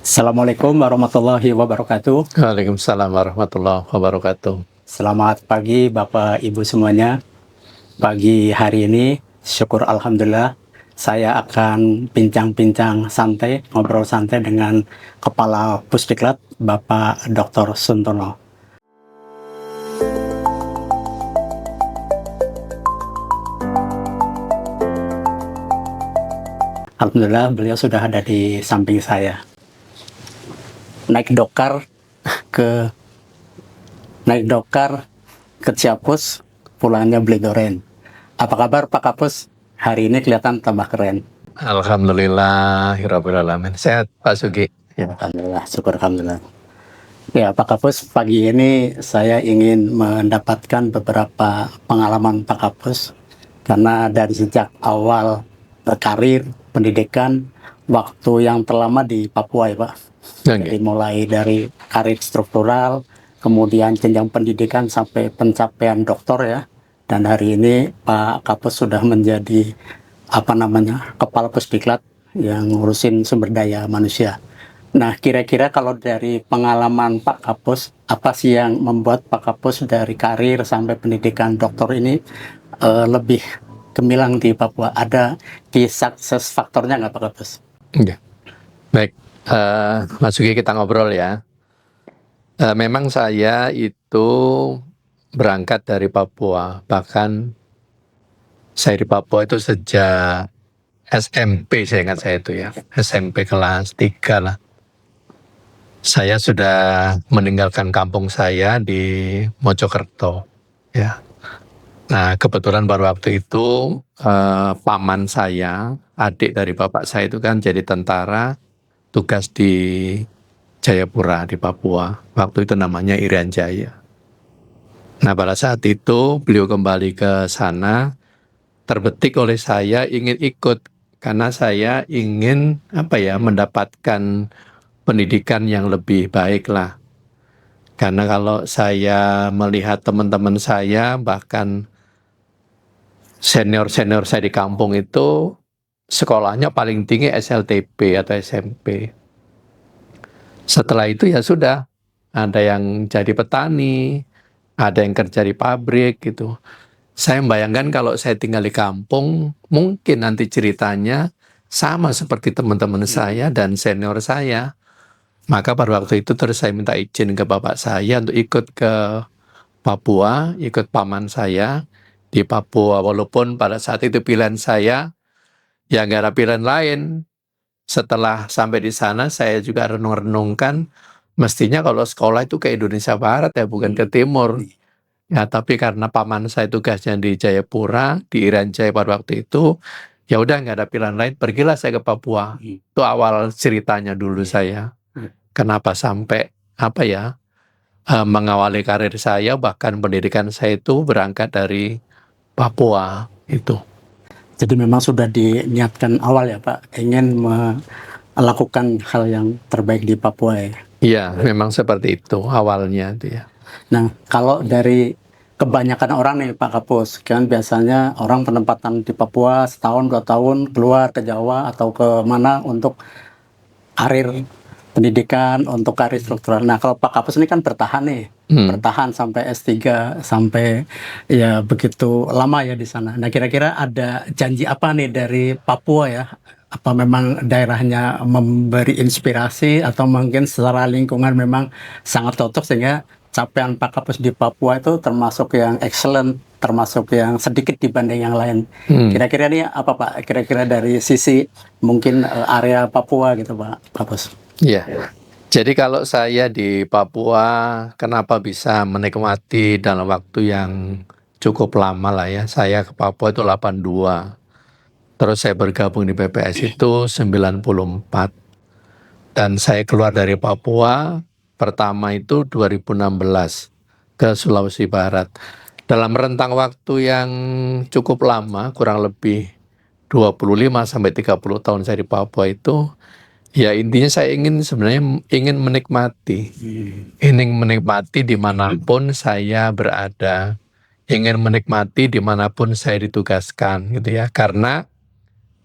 Assalamualaikum warahmatullahi wabarakatuh. Waalaikumsalam warahmatullahi wabarakatuh. Selamat pagi Bapak Ibu semuanya. Pagi hari ini, syukur alhamdulillah, saya akan bincang-bincang santai, ngobrol santai dengan Kepala Pusdiklat Bapak Dr. Suntono. Alhamdulillah beliau sudah ada di samping saya. Naik dokar ke Ciapus, pulangnya beli duren. Apa kabar Pak Kapus? Hari ini kelihatan tambah keren. Alhamdulillahirabbil alamin. Sehat Pak Sugi. Ya, alhamdulillah, syukur alhamdulillah. Ya, Pak Kapus, pagi ini saya ingin mendapatkan beberapa pengalaman Pak Kapus karena dari sejak awal berkarir, pendidikan, waktu yang terlama di Papua ya Pak. Jadi mulai dari karir struktural, kemudian jenjang pendidikan sampai pencapaian doktor ya. Dan hari ini Pak Kapus sudah menjadi Kepala Pusdiklat yang ngurusin sumber daya manusia. Nah, kira-kira kalau dari pengalaman Pak Kapus, apa sih yang membuat Pak Kapus dari karir sampai pendidikan doktor ini lebih gemilang di Papua? Ada key success faktornya nggak Pak Kapus? Ya. Baik, Mas Sugi, kita ngobrol ya. Memang saya itu berangkat dari Papua, bahkan saya di Papua itu sejak SMP, saya ingat saya itu ya, SMP kelas 3 lah. Saya sudah meninggalkan kampung saya di Mojokerto ya. Nah, kebetulan pada waktu itu paman saya, adik dari bapak saya itu kan jadi tentara, tugas di Jayapura di Papua. Waktu itu namanya Irian Jaya. Nah, pada saat itu beliau kembali ke sana, terbetik oleh saya ingin ikut karena saya ingin mendapatkan pendidikan yang lebih baik lah. Karena kalau saya melihat teman-teman saya, bahkan senior-senior saya di kampung itu sekolahnya paling tinggi SLTP atau SMP. Setelah itu ya sudah, ada yang jadi petani, ada yang kerja di pabrik gitu. Saya membayangkan kalau saya tinggal di kampung, mungkin nanti ceritanya sama seperti teman-teman saya dan senior saya. Maka pada waktu itu terus saya minta izin ke bapak saya untuk ikut ke Papua, ikut paman saya di Papua. Walaupun pada saat itu pilihan saya, ya nggak ada pilihan lain. Setelah sampai di sana, saya juga renung-renungkan, mestinya kalau sekolah itu ke Indonesia Barat ya, bukan ke Timur. Ya, tapi karena paman saya tugasnya di Jayapura, di Irian Jaya pada waktu itu, ya udah nggak ada pilihan lain, pergilah saya ke Papua. Itu awal ceritanya dulu saya. Kenapa sampai mengawali karir saya, bahkan pendidikan saya itu berangkat dari Papua itu. Jadi memang sudah diniatkan awal ya Pak, ingin melakukan hal yang terbaik di Papua ya? Iya, memang seperti itu awalnya itu ya. Nah, kalau dari kebanyakan orang nih Pak Kapus, kan biasanya orang penempatan di Papua setahun 2 tahun keluar ke Jawa atau ke mana untuk karir pendidikan, untuk karir struktural. Nah, kalau Pak Kapus ini kan bertahan nih, bertahan sampai S3, sampai ya begitu lama ya di sana. Nah, kira-kira ada janji apa nih dari Papua ya? Apa memang daerahnya memberi inspirasi atau mungkin secara lingkungan memang sangat cocok sehingga capaian Pak Kapus di Papua itu termasuk yang excellent, termasuk yang sedikit dibanding yang lain. Kira-kira ini apa Pak? Kira-kira dari sisi mungkin area Papua gitu Pak Kapus? Iya. Jadi kalau saya di Papua, kenapa bisa menikmati dalam waktu yang cukup lama lah ya. Saya ke Papua itu 82. Terus saya bergabung di PPS itu 94. Dan saya keluar dari Papua pertama itu 2016 ke Sulawesi Barat. Dalam rentang waktu yang cukup lama, kurang lebih 25 sampai 30 tahun saya di Papua itu, ya intinya saya sebenarnya ingin menikmati. Ingin menikmati dimanapun saya berada. Ingin menikmati dimanapun saya ditugaskan gitu ya. Karena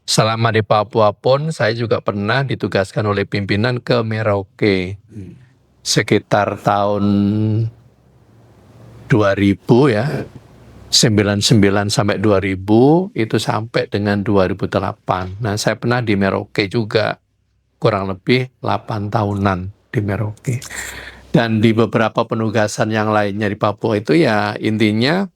selama di Papua pun saya juga pernah ditugaskan oleh pimpinan ke Merauke sekitar tahun 2000 ya, 99 sampai 2000, itu sampai dengan 2008. Nah, saya pernah di Merauke juga, kurang lebih 8 tahunan di Merauke. Dan di beberapa penugasan yang lainnya di Papua itu ya intinya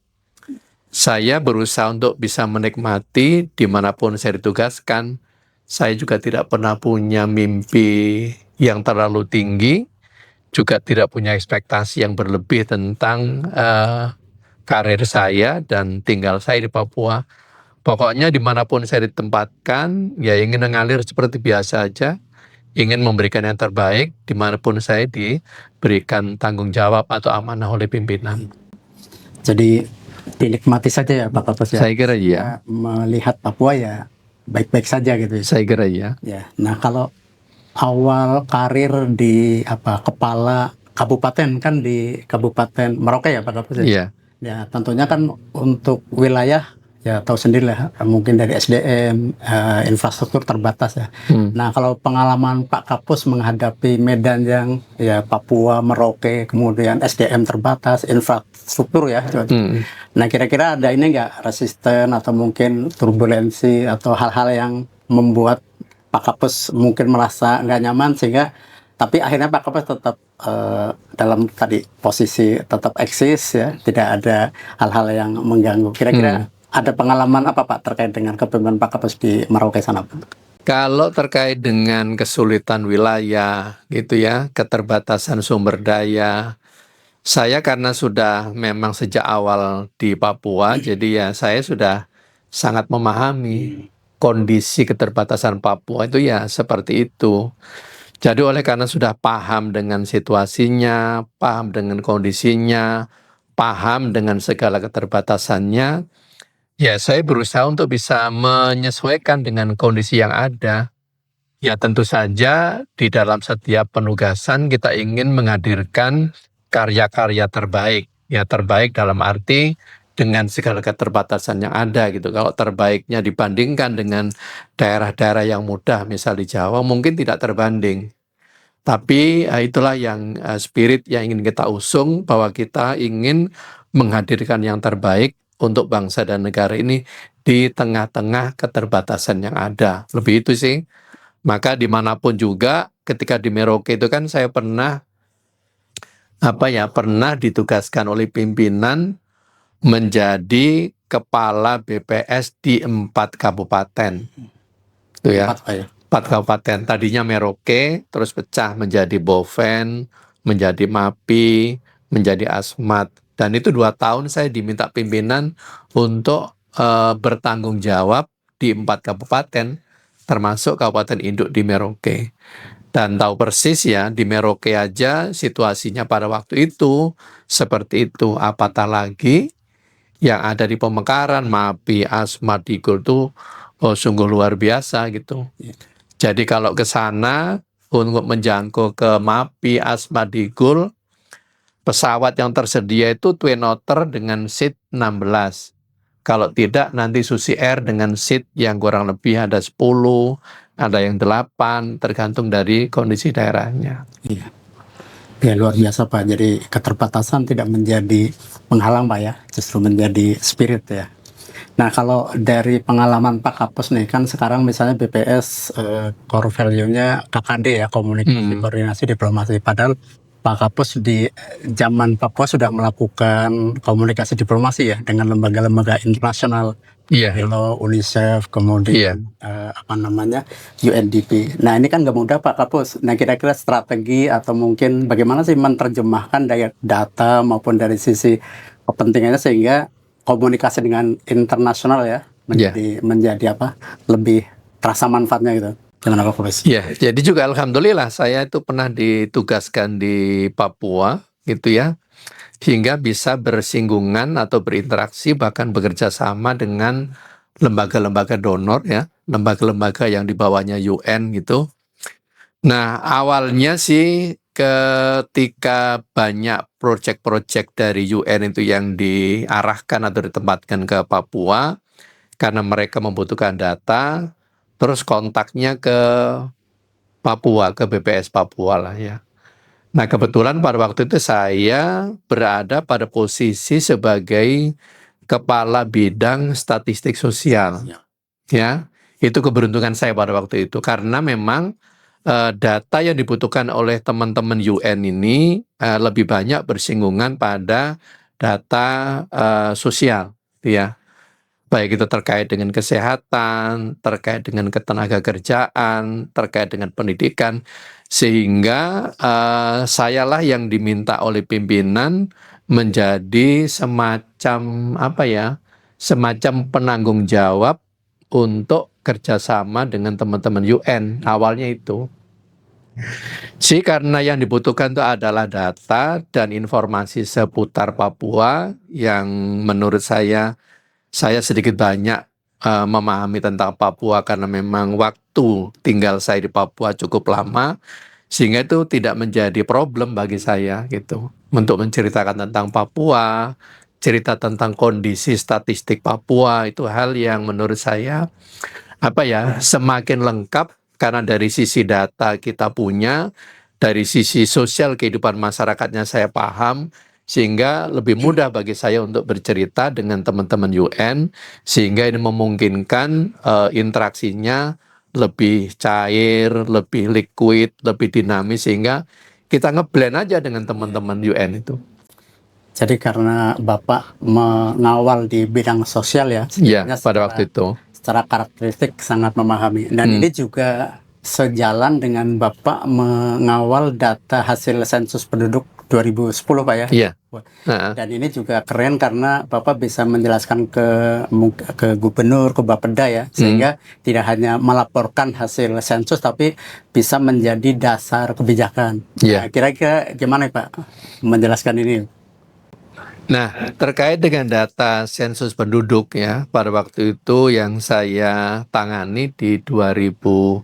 saya berusaha untuk bisa menikmati dimanapun saya ditugaskan. Saya juga tidak pernah punya mimpi yang terlalu tinggi, juga tidak punya ekspektasi yang berlebih tentang karir saya dan tinggal saya di Papua. Pokoknya dimanapun saya ditempatkan, ya ingin mengalir seperti biasa aja, ingin memberikan yang terbaik dimanapun saya diberikan tanggung jawab atau amanah oleh pimpinan. Jadi dinikmati saja ya Pak Kapus ya. Saya kira iya. Melihat Papua ya baik-baik saja gitu ya. Saya kira iya. Ya. Nah, kalau awal karir di kepala kabupaten kan di Kabupaten Merauke ya Pak Kapus ya. Iya. Ya, tentunya kan untuk wilayah ya tahu sendiri lah, mungkin dari SDM, infrastruktur terbatas ya. Nah, kalau pengalaman Pak Kapus menghadapi medan yang ya Papua, Merauke, kemudian SDM terbatas, infrastruktur ya. Nah, kira-kira ada ini nggak resisten atau mungkin turbulensi atau hal-hal yang membuat Pak Kapus mungkin merasa nggak nyaman sehingga tapi akhirnya Pak Kapus tetap dalam tadi posisi tetap eksis ya, tidak ada hal-hal yang mengganggu. Kira-kira ada pengalaman apa Pak terkait dengan kepemimpinan Pak Kapus di Merauke sana Pak? Kalau terkait dengan kesulitan wilayah gitu ya, keterbatasan sumber daya, saya karena sudah memang sejak awal di Papua, jadi ya saya sudah sangat memahami kondisi keterbatasan Papua itu ya seperti itu. Jadi oleh karena sudah paham dengan situasinya, paham dengan kondisinya, paham dengan segala keterbatasannya, ya saya berusaha untuk bisa menyesuaikan dengan kondisi yang ada. Ya tentu saja di dalam setiap penugasan kita ingin menghadirkan karya-karya terbaik. Ya terbaik dalam arti dengan segala keterbatasan yang ada gitu. Kalau terbaiknya dibandingkan dengan daerah-daerah yang mudah, misal di Jawa, mungkin tidak terbanding. Tapi itulah yang spirit yang ingin kita usung, bahwa kita ingin menghadirkan yang terbaik untuk bangsa dan negara ini di tengah-tengah keterbatasan yang ada. Lebih itu sih. Maka dimanapun juga, ketika di Merauke itu kan saya pernah pernah ditugaskan oleh pimpinan menjadi kepala BPS di 4 kabupaten. Itu ya. 4 kabupaten. Tadinya Merauke, terus pecah menjadi Boven, menjadi Mapi, menjadi Asmat. Dan itu 2 tahun saya diminta pimpinan untuk bertanggung jawab di 4 kabupaten, termasuk Kabupaten Induk di Merauke. Dan tahu persis ya, di Merauke aja situasinya pada waktu itu seperti itu. Apatah lagi yang ada di Pemekaran, Mapi, Asmat, Digul itu sungguh luar biasa gitu. Jadi kalau ke sana untuk menjangkau ke Mapi, Asmat, Digul, pesawat yang tersedia itu Twin Otter dengan seat 16. Kalau tidak nanti Susi Air dengan seat yang kurang lebih ada 10, ada yang 8, tergantung dari kondisi daerahnya. Iya. Ya luar biasa Pak, jadi keterbatasan tidak menjadi penghalang Pak ya, justru menjadi spirit ya. Nah kalau dari pengalaman Pak Kapus nih, kan sekarang misalnya BPS core value-nya KKD ya, komunikasi, koordinasi, diplomasi. Padahal Pak Kapus di zaman Papua sudah melakukan komunikasi diplomasi ya dengan lembaga-lembaga internasional. Hello, UNICEF, kemudian UNDP. Nah ini kan nggak mudah Pak Kapus. Nah kira-kira strategi atau mungkin bagaimana sih menerjemahkan dari data maupun dari sisi kepentingannya sehingga komunikasi dengan internasional ya menjadi lebih terasa manfaatnya gitu. Dengan apa Kapus? Ya, jadi juga alhamdulillah saya itu pernah ditugaskan di Papua gitu ya, hingga bisa bersinggungan atau berinteraksi bahkan bekerja sama dengan lembaga-lembaga donor ya, lembaga-lembaga yang di bawahnya UN gitu. Nah, awalnya sih ketika banyak proyek-proyek dari UN itu yang diarahkan atau ditempatkan ke Papua, karena mereka membutuhkan data, terus kontaknya ke Papua, ke BPS Papua lah ya. Nah, kebetulan pada waktu itu saya berada pada posisi sebagai kepala bidang statistik sosial. Ya, itu keberuntungan saya pada waktu itu karena memang data yang dibutuhkan oleh teman-teman UN ini lebih banyak bersinggungan pada data sosial, ya. Baik itu terkait dengan kesehatan, terkait dengan ketenaga kerjaan, terkait dengan pendidikan, sehingga sayalah yang diminta oleh pimpinan menjadi semacam apa ya, semacam penanggung jawab untuk kerjasama dengan teman-teman UN. Awalnya itu. Sih karena yang dibutuhkan itu adalah data dan informasi seputar Papua yang menurut saya sedikit banyak memahami tentang Papua karena memang waktu tinggal saya di Papua cukup lama, sehingga itu tidak menjadi problem bagi saya gitu untuk menceritakan tentang Papua, cerita tentang kondisi statistik Papua. Itu hal yang menurut saya semakin lengkap karena dari sisi data kita punya, dari sisi sosial kehidupan masyarakatnya saya paham, sehingga lebih mudah bagi saya untuk bercerita dengan teman-teman UN, sehingga ini memungkinkan interaksinya lebih cair, lebih liquid, lebih dinamis, sehingga kita ngeblend aja dengan teman-teman UN itu. Jadi karena Bapak mengawal di bidang sosial ya, Iya, sebenarnya pada waktu itu. secara karakteristik sangat memahami. Dan ini juga sejalan dengan Bapak mengawal data hasil sensus penduduk 2010 Pak ya. Iya. Dan ini juga keren karena Bapak bisa menjelaskan ke gubernur, ke Bapeda ya, sehingga tidak hanya melaporkan hasil sensus tapi bisa menjadi dasar kebijakan. Iya. Nah, kira-kira gimana Pak menjelaskan ini? Nah, terkait dengan data sensus penduduk ya, pada waktu itu yang saya tangani di 2010,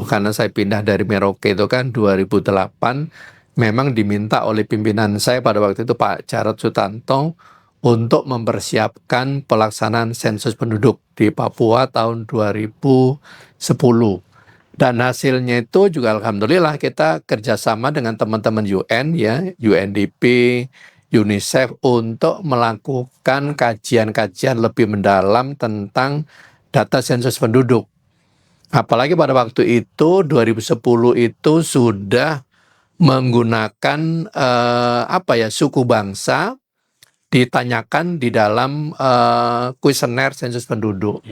karena saya pindah dari Merauke itu kan 2008, memang diminta oleh pimpinan saya pada waktu itu Pak Jarod Sutanto untuk mempersiapkan pelaksanaan sensus penduduk di Papua tahun 2010. Dan hasilnya itu juga alhamdulillah kita kerjasama dengan teman-teman UN ya, UNDP, UNICEF untuk melakukan kajian-kajian lebih mendalam tentang data sensus penduduk. Apalagi pada waktu itu 2010 itu sudah menggunakan suku bangsa ditanyakan di dalam kuesioner sensus penduduk.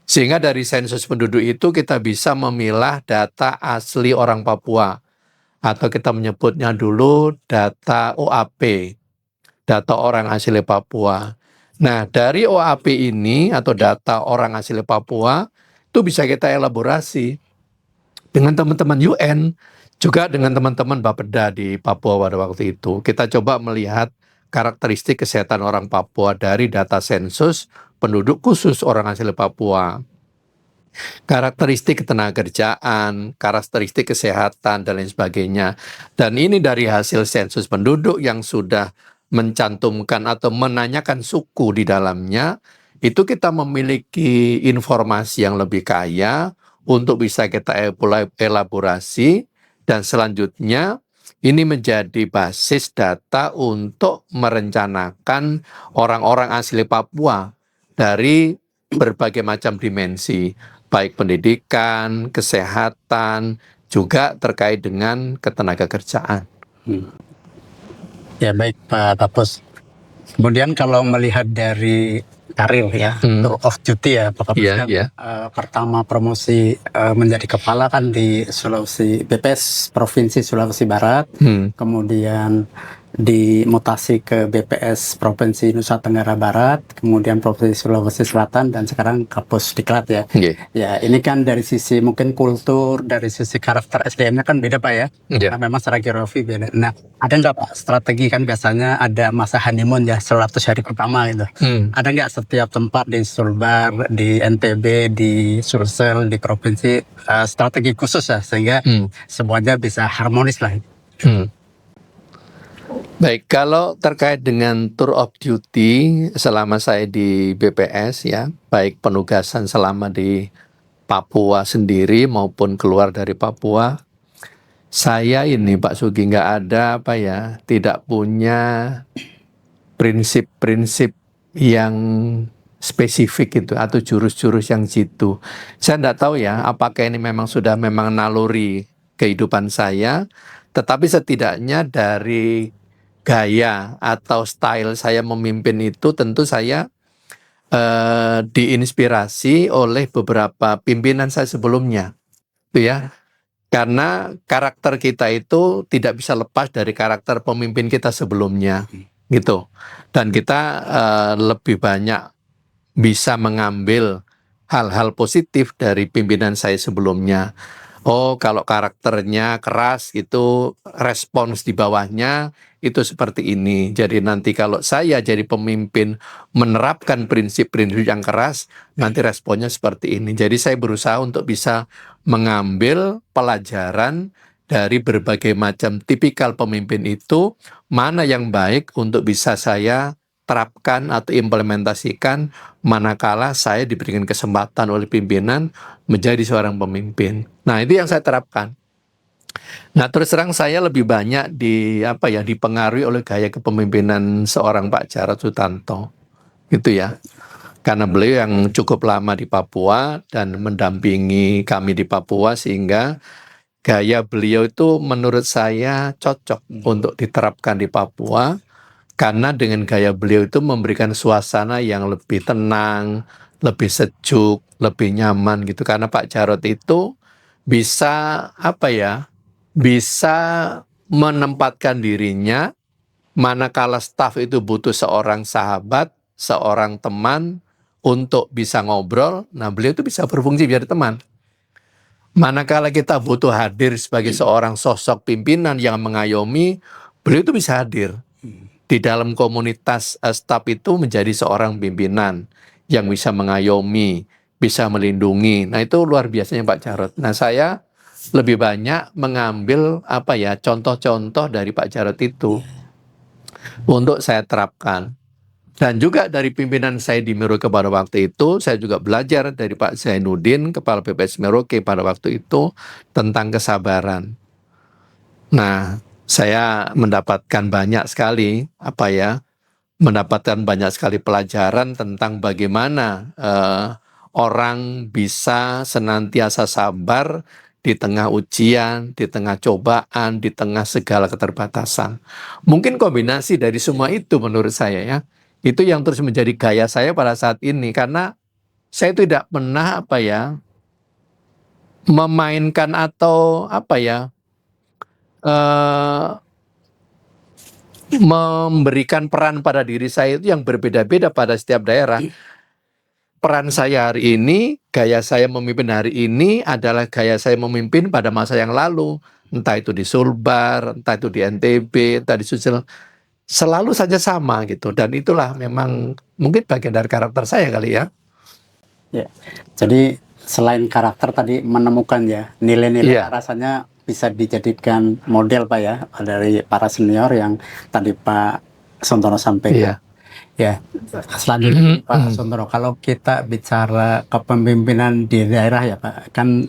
Sehingga dari sensus penduduk itu kita bisa memilah data asli orang Papua, atau kita menyebutnya dulu data OAP, data orang asli Papua. Nah, dari OAP ini atau data orang asli Papua itu bisa kita elaborasi dengan teman-teman UN, juga dengan teman-teman Bapeda di Papua pada waktu itu. Kita coba melihat karakteristik kesehatan orang Papua dari data sensus penduduk khusus orang asli Papua. Karakteristik ketenagakerjaan, karakteristik kesehatan, dan lain sebagainya. Dan ini dari hasil sensus penduduk yang sudah mencantumkan atau menanyakan suku di dalamnya, itu kita memiliki informasi yang lebih kaya untuk bisa kita elaborasi, dan selanjutnya ini menjadi basis data untuk merencanakan orang-orang asli Papua dari berbagai macam dimensi, baik pendidikan, kesehatan, juga terkait dengan ketenagakerjaan. Ya baik Pak Kapus. Kemudian kalau melihat dari karir ya, tour of duty ya Pak Kapus, pertama promosi menjadi kepala kan di Sulawesi, BPS Provinsi Sulawesi Barat, kemudian dimutasi ke BPS Provinsi Nusa Tenggara Barat, kemudian Provinsi Sulawesi Selatan, dan sekarang Kapus Diklat ya. Ya ini kan dari sisi mungkin kultur, dari sisi karakter SDM-nya kan beda Pak ya. Nah, memang secara geografi beda. Nah, ada nggak Pak strategi, kan biasanya ada masa honeymoon ya 100 hari pertama gitu. Ada nggak setiap tempat di Sulbar, di NTB, di Sulsel, di provinsi strategi khusus ya sehingga semuanya bisa harmonis lah. Baik, kalau terkait dengan tour of duty selama saya di BPS ya, baik penugasan selama di Papua sendiri maupun keluar dari Papua, saya ini Pak Sugi nggak ada tidak punya prinsip-prinsip yang spesifik itu atau jurus-jurus yang jitu. Saya nggak tahu ya apakah ini memang naluri kehidupan saya, tetapi setidaknya dari gaya atau style saya memimpin itu tentu saya diinspirasi oleh beberapa pimpinan saya sebelumnya, itu ya. Karena karakter kita itu tidak bisa lepas dari karakter pemimpin kita sebelumnya, gitu. Dan kita lebih banyak bisa mengambil hal-hal positif dari pimpinan saya sebelumnya. Oh, kalau karakternya keras itu respons di bawahnya itu seperti ini. Jadi nanti kalau saya jadi pemimpin menerapkan prinsip-prinsip yang keras, nanti responnya seperti ini. Jadi saya berusaha untuk bisa mengambil pelajaran dari berbagai macam tipikal pemimpin itu, mana yang baik untuk bisa saya terapkan atau implementasikan manakala saya diberikan kesempatan oleh pimpinan menjadi seorang pemimpin. Nah, itu yang saya terapkan. Nah, terus terang saya lebih banyak dipengaruhi oleh gaya kepemimpinan seorang Pak Jarod Sutanto. Gitu ya. Karena beliau yang cukup lama di Papua dan mendampingi kami di Papua sehingga gaya beliau itu menurut saya cocok untuk diterapkan di Papua. Karena dengan gaya beliau itu memberikan suasana yang lebih tenang, lebih sejuk, lebih nyaman gitu. Karena Pak Jarod itu bisa bisa menempatkan dirinya manakala staf itu butuh seorang sahabat, seorang teman untuk bisa ngobrol. Nah, beliau itu bisa berfungsi menjadi teman. Manakala kita butuh hadir sebagai seorang sosok pimpinan yang mengayomi, beliau itu bisa hadir. Di dalam komunitas staf itu menjadi seorang pimpinan yang bisa mengayomi, bisa melindungi. Nah, itu luar biasanya Pak Jarod. Nah, saya lebih banyak mengambil contoh-contoh dari Pak Jarod itu untuk saya terapkan. Dan juga dari pimpinan saya di Merauke pada waktu itu, saya juga belajar dari Pak Zainuddin, Kepala BPS Merauke pada waktu itu, tentang kesabaran. Nah, saya mendapatkan banyak sekali pelajaran tentang bagaimana orang bisa senantiasa sabar di tengah ujian, di tengah cobaan, di tengah segala keterbatasan. Mungkin kombinasi dari semua itu menurut saya ya, itu yang terus menjadi gaya saya pada saat ini karena saya tidak pernah memainkan atau memberikan peran pada diri saya itu yang berbeda-beda pada setiap daerah. Peran saya hari ini, gaya saya memimpin hari ini adalah gaya saya memimpin pada masa yang lalu. Entah itu di Sulbar, entah itu di NTB, entah di Sulsel. Selalu saja sama gitu. Dan itulah memang mungkin bagian dari karakter saya kali ya. Ya. Jadi selain karakter tadi menemukan ya nilai-nilai rasanya bisa dijadikan model Pak ya dari para senior yang tadi Pak Sontono sampaikan. Ya, selanjutnya Pak Sontono, kalau kita bicara kepemimpinan di daerah ya Pak, kan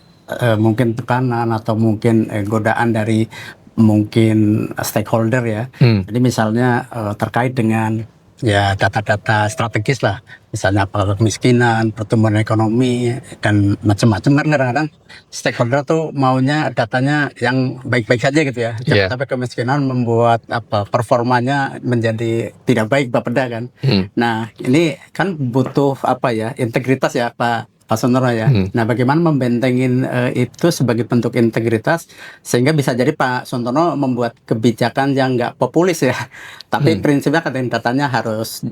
mungkin tekanan atau mungkin godaan dari mungkin stakeholder ya. Jadi misalnya terkait dengan ya data-data strategis lah, misalnya apa kemiskinan, pertumbuhan ekonomi dan macam-macam kan kadang-kadang stakeholder tuh maunya datanya yang baik-baik saja gitu ya. Tapi kemiskinan membuat performanya menjadi tidak baik Bapeda kan. Nah, ini kan butuh integritas ya Pak Sontono ya. Nah, bagaimana membentengin itu sebagai bentuk integritas sehingga bisa jadi Pak Sontono membuat kebijakan yang nggak populis ya, tapi prinsipnya katanya datanya harus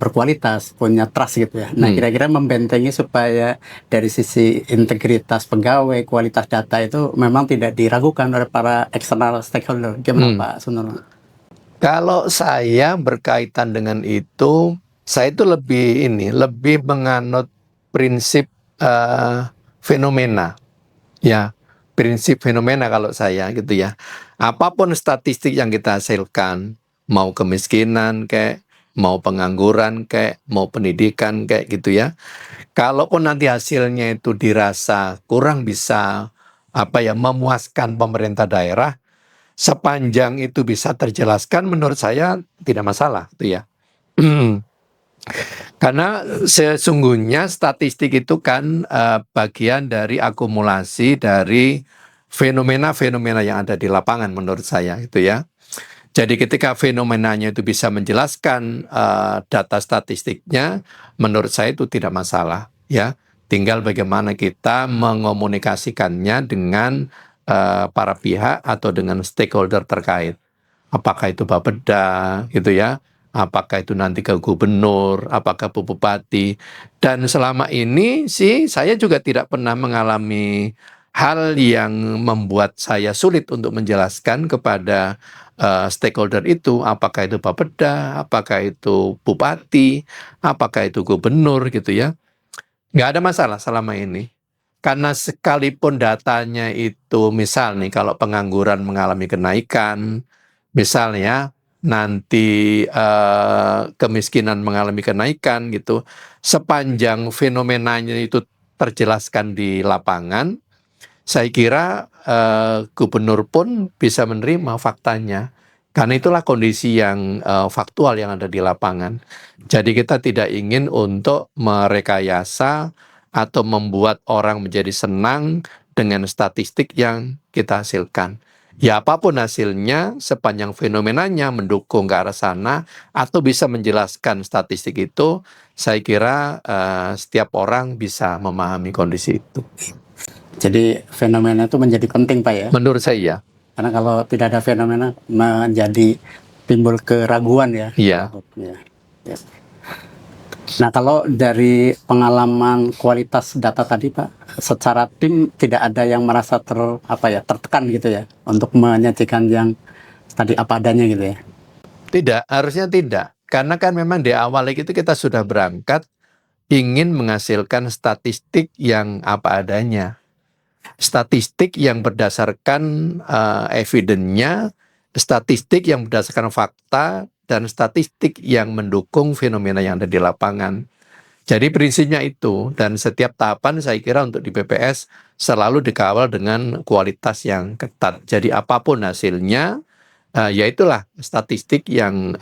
berkualitas, punya trust gitu ya. Nah, kira-kira membentengi supaya dari sisi integritas pegawai, kualitas data itu memang tidak diragukan oleh para external stakeholder. Gimana Pak Sontono? Kalau saya berkaitan dengan itu, saya itu lebih menganut prinsip fenomena, ya prinsip fenomena kalau saya gitu ya. Apapun statistik yang kita hasilkan, mau kemiskinan mau pengangguran kayak, mau pendidikan kayak gitu ya. Kalaupun nanti hasilnya itu dirasa kurang bisa memuaskan pemerintah daerah, sepanjang itu bisa terjelaskan, menurut saya tidak masalah, itu ya. Karena sesungguhnya statistik itu kan bagian dari akumulasi dari fenomena-fenomena yang ada di lapangan menurut saya itu ya. Jadi ketika fenomenanya itu bisa menjelaskan data statistiknya, menurut saya itu tidak masalah ya. Tinggal bagaimana kita mengomunikasikannya dengan para pihak atau dengan stakeholder terkait. Apakah itu Bapeda gitu ya, apakah itu nanti ke gubernur, apakah ke bupati. Dan selama ini sih saya juga tidak pernah mengalami hal yang membuat saya sulit untuk menjelaskan kepada stakeholder itu, apakah itu Bapeda, apakah itu bupati, apakah itu gubernur gitu ya. Nggak ada masalah selama ini. Karena sekalipun datanya itu misal nih kalau pengangguran mengalami kenaikan, misalnya nanti kemiskinan mengalami kenaikan gitu, sepanjang fenomenanya itu terjelaskan di lapangan, saya kira gubernur pun bisa menerima faktanya. Karena itulah kondisi yang faktual yang ada di lapangan. Jadi kita tidak ingin untuk merekayasa atau membuat orang menjadi senang dengan statistik yang kita hasilkan. Ya apapun hasilnya, sepanjang fenomenanya mendukung ke arah sana atau bisa menjelaskan statistik itu, saya kira setiap orang bisa memahami kondisi itu. Jadi fenomena itu menjadi penting Pak ya. Menurut saya, Karena kalau tidak ada fenomena menjadi timbul keraguan ya. iya. Ya. Ya. Nah kalau dari pengalaman kualitas data tadi Pak, secara tim tidak ada yang merasa tertekan gitu ya untuk menyajikan yang tadi apa adanya gitu ya. Tidak, harusnya tidak. Karena kan memang di awal itu kita sudah berangkat ingin menghasilkan statistik yang apa adanya. Statistik yang berdasarkan evidence-nya, statistik yang berdasarkan fakta, dan statistik yang mendukung fenomena yang ada di lapangan. Jadi prinsipnya itu, dan setiap tahapan saya kira untuk di BPS selalu dikawal dengan kualitas yang ketat. Jadi apapun hasilnya, ya itulah statistik yang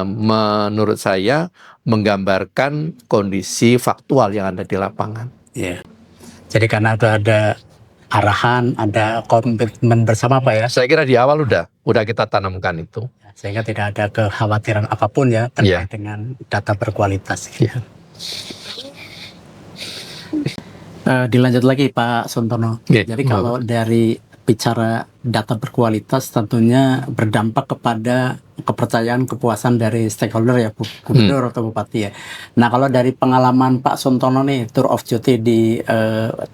menurut saya menggambarkan kondisi faktual yang ada di lapangan. Iya. Jadi karena itu ada arahan, ada komitmen bersama Pak ya. Saya kira di awal udah kita tanamkan itu. Sehingga tidak ada kekhawatiran apapun ya terkait dengan data berkualitas. Yeah. Dilanjut lagi Pak Sontono. Jadi kalau dari bicara data berkualitas tentunya berdampak kepada kepercayaan, kepuasan dari stakeholder ya, gubernur atau bupati ya. Nah kalau dari pengalaman Pak Sontono nih tour of duty di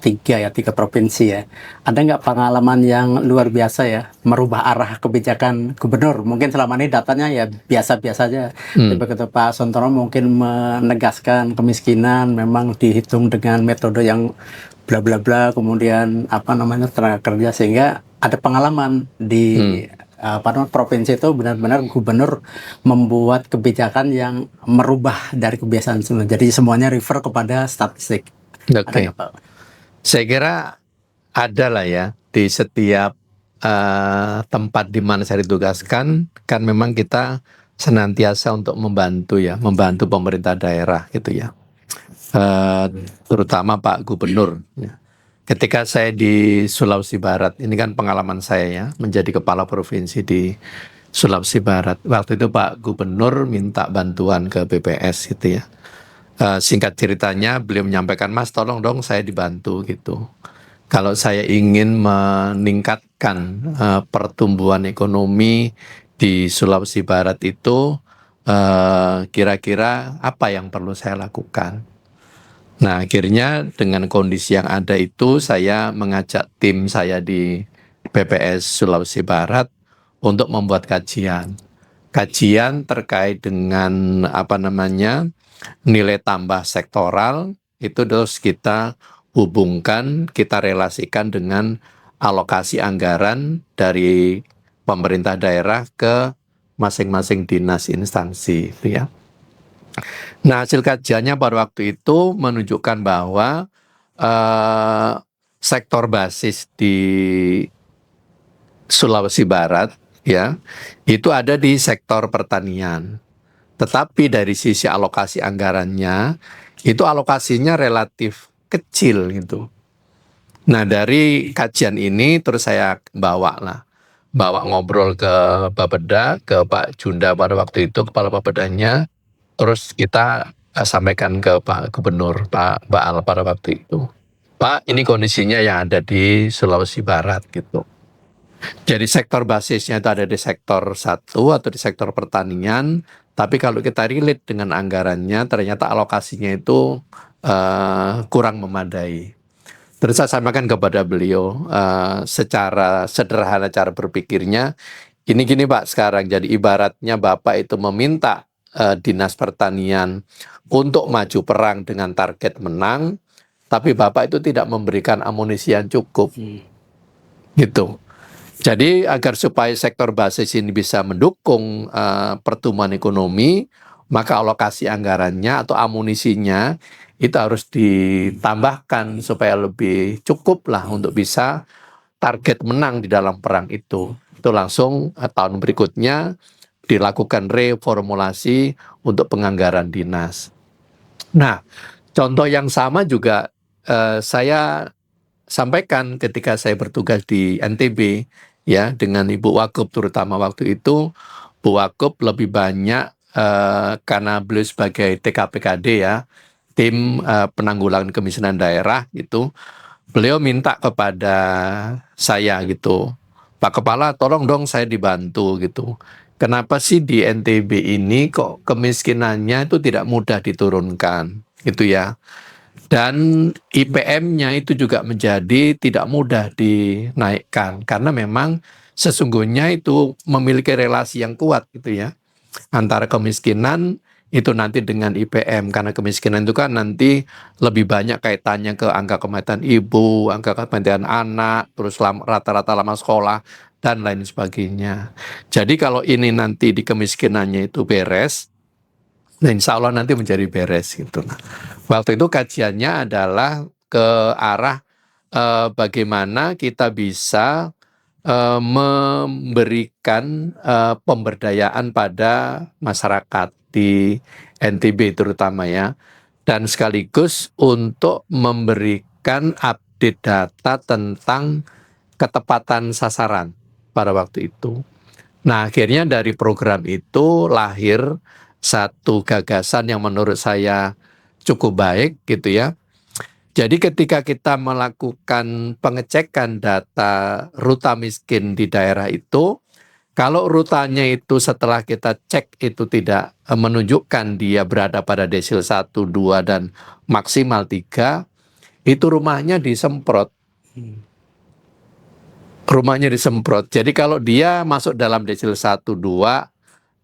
tiga provinsi ya, ada nggak pengalaman yang luar biasa ya merubah arah kebijakan gubernur? Mungkin selama ini datanya ya biasa-biasa aja. Begitu Pak Sontono mungkin menegaskan kemiskinan memang dihitung dengan metode yang bla bla bla, kemudian tenaga kerja, sehingga ada pengalaman di provinsi itu benar-benar gubernur membuat kebijakan yang merubah dari kebiasaan sebelumnya. Jadi semuanya refer kepada statistik. Oke. Saya kira ada lah ya di setiap tempat di mana saya ditugaskan, kan memang kita senantiasa untuk membantu pemerintah daerah gitu ya. Terutama Pak Gubernur. Ketika saya di Sulawesi Barat, ini kan pengalaman saya ya, menjadi kepala provinsi di Sulawesi Barat. Waktu itu Pak Gubernur minta bantuan ke BPS gitu ya. Singkat ceritanya beliau menyampaikan, Mas tolong dong saya dibantu gitu. Kalau saya ingin meningkatkan pertumbuhan ekonomi di Sulawesi Barat itu, kira-kira apa yang perlu saya lakukan? Nah akhirnya dengan kondisi yang ada itu saya mengajak tim saya di BPS Sulawesi Barat untuk membuat kajian terkait dengan nilai tambah sektoral itu terus kita hubungkan, kita relasikan dengan alokasi anggaran dari pemerintah daerah ke masing-masing dinas instansi itu ya. Nah, hasil kajiannya pada waktu itu menunjukkan bahwa sektor basis di Sulawesi Barat ya itu ada di sektor pertanian. Tetapi dari sisi alokasi anggarannya itu alokasinya relatif kecil gitu. Nah, dari kajian ini terus saya bawa ngobrol ke Bapeda, ke Pak Junda pada waktu itu, kepala Bapedanya, terus kita sampaikan ke Pak Gubernur, Pak Baal pada waktu itu. Pak, ini kondisinya yang ada di Sulawesi Barat gitu. Jadi sektor basisnya itu ada di sektor satu atau di sektor pertanian, tapi kalau kita relate dengan anggarannya, ternyata alokasinya itu kurang memadai. Terus saya sampaikan kepada beliau secara sederhana cara berpikirnya, gini Pak sekarang, jadi ibaratnya Bapak itu meminta Dinas Pertanian untuk maju perang dengan target menang, tapi Bapak itu tidak memberikan amunisi yang cukup, gitu. Jadi agar supaya sektor basis ini bisa mendukung pertumbuhan ekonomi, maka alokasi anggarannya atau amunisinya itu harus ditambahkan supaya lebih cukup lah untuk bisa target menang di dalam perang itu. Itu langsung tahun berikutnya dilakukan reformulasi untuk penganggaran dinas. Nah, contoh yang sama juga saya sampaikan ketika saya bertugas di NTB ya dengan Ibu Wakub, terutama waktu itu Bu Wakub lebih banyak karena beliau sebagai TKPKD ya, tim penanggulangan kemiskinan daerah gitu, beliau minta kepada saya gitu, Pak Kepala tolong dong saya dibantu gitu. Kenapa sih di NTB ini kok kemiskinannya itu tidak mudah diturunkan gitu ya. Dan IPM-nya itu juga menjadi tidak mudah dinaikkan karena memang sesungguhnya itu memiliki relasi yang kuat gitu ya antara kemiskinan itu nanti dengan IPM, karena kemiskinan itu kan nanti lebih banyak kaitannya ke angka kematian ibu, angka kematian anak, terus rata-rata lama sekolah dan lain sebagainya. Jadi kalau ini nanti di kemiskinannya itu beres, nah insya Allah nanti menjadi beres gitu. Nah, waktu itu kajiannya adalah ke arah bagaimana kita bisa memberikan pemberdayaan pada masyarakat di NTB terutama ya, dan sekaligus untuk memberikan update data tentang ketepatan sasaran pada waktu itu. Nah, akhirnya dari program itu lahir satu gagasan yang menurut saya cukup baik gitu ya. Jadi ketika kita melakukan pengecekan data ruta miskin di daerah itu, kalau rutanya itu setelah kita cek itu tidak menunjukkan dia berada pada desil 1, 2, dan maksimal 3, itu rumahnya disemprot. Rumahnya disemprot. Jadi kalau dia masuk dalam desil 1, 2,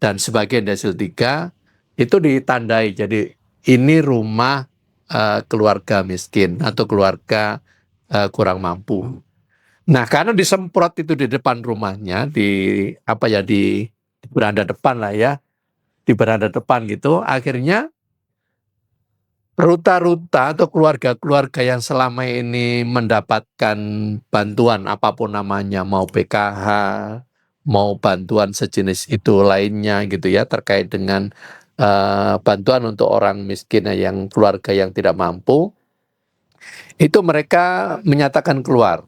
dan sebagian desil 3, itu ditandai. Jadi ini rumah keluarga miskin atau keluarga kurang mampu. Nah, karena disemprot itu di depan rumahnya, di beranda depan lah ya, di beranda depan gitu, akhirnya ruta-ruta atau keluarga-keluarga yang selama ini mendapatkan bantuan apapun namanya, mau PKH, mau bantuan sejenis itu lainnya gitu ya, terkait dengan bantuan untuk orang miskin yang keluarga yang tidak mampu, itu mereka menyatakan keluar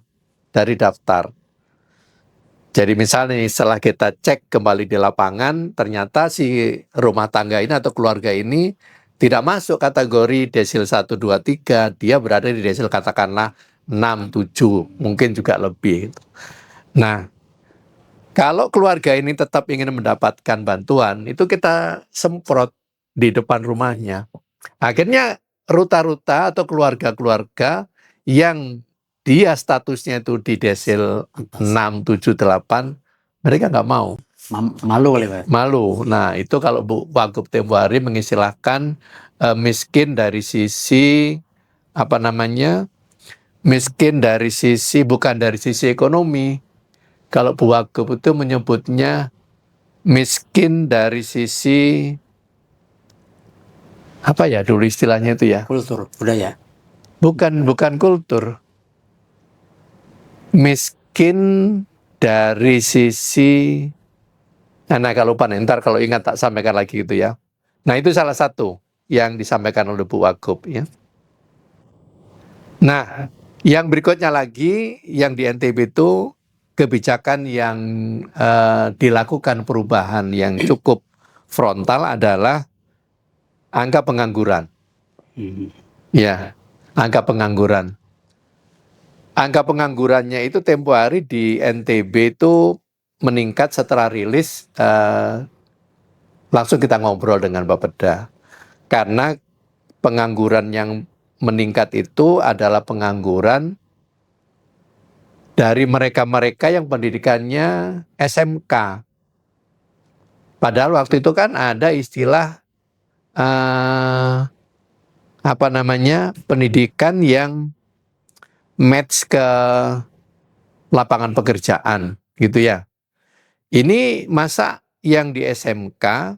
dari daftar. Jadi misalnya setelah kita cek kembali di lapangan, ternyata si rumah tangga ini atau keluarga ini tidak masuk kategori desil 1, 2, 3, dia berada di desil katakanlah 6, 7, mungkin juga lebih. Nah, kalau keluarga ini tetap ingin mendapatkan bantuan, itu kita semprot di depan rumahnya. Akhirnya ruta-ruta atau keluarga-keluarga yang dia statusnya itu di desil 6, 7, 8, mereka nggak mau. Malu kali Pak. Malu. Nah, itu kalau Bu Wagub tempo hari mengistilahkan miskin dari sisi miskin dari sisi bukan dari sisi ekonomi. Kalau Bu Wagub itu menyebutnya miskin dari sisi apa ya dulu istilahnya itu ya? kultur budaya. Bukan kultur. Miskin dari sisi, nah kalau lupa nih, ntar kalau ingat tak sampaikan lagi gitu ya. Nah itu salah satu yang disampaikan oleh Bu Wagub ya. Nah yang berikutnya lagi yang di NTB itu kebijakan yang dilakukan perubahan yang cukup frontal adalah angka pengangguran. Ya, angka pengangguran. Angka penganggurannya itu tempo hari di NTB itu meningkat setelah rilis, langsung kita ngobrol dengan Bapeda. Karena pengangguran yang meningkat itu adalah pengangguran dari mereka-mereka yang pendidikannya SMK. Padahal waktu itu kan ada istilah pendidikan yang match ke lapangan pekerjaan gitu ya. Ini masa yang di SMK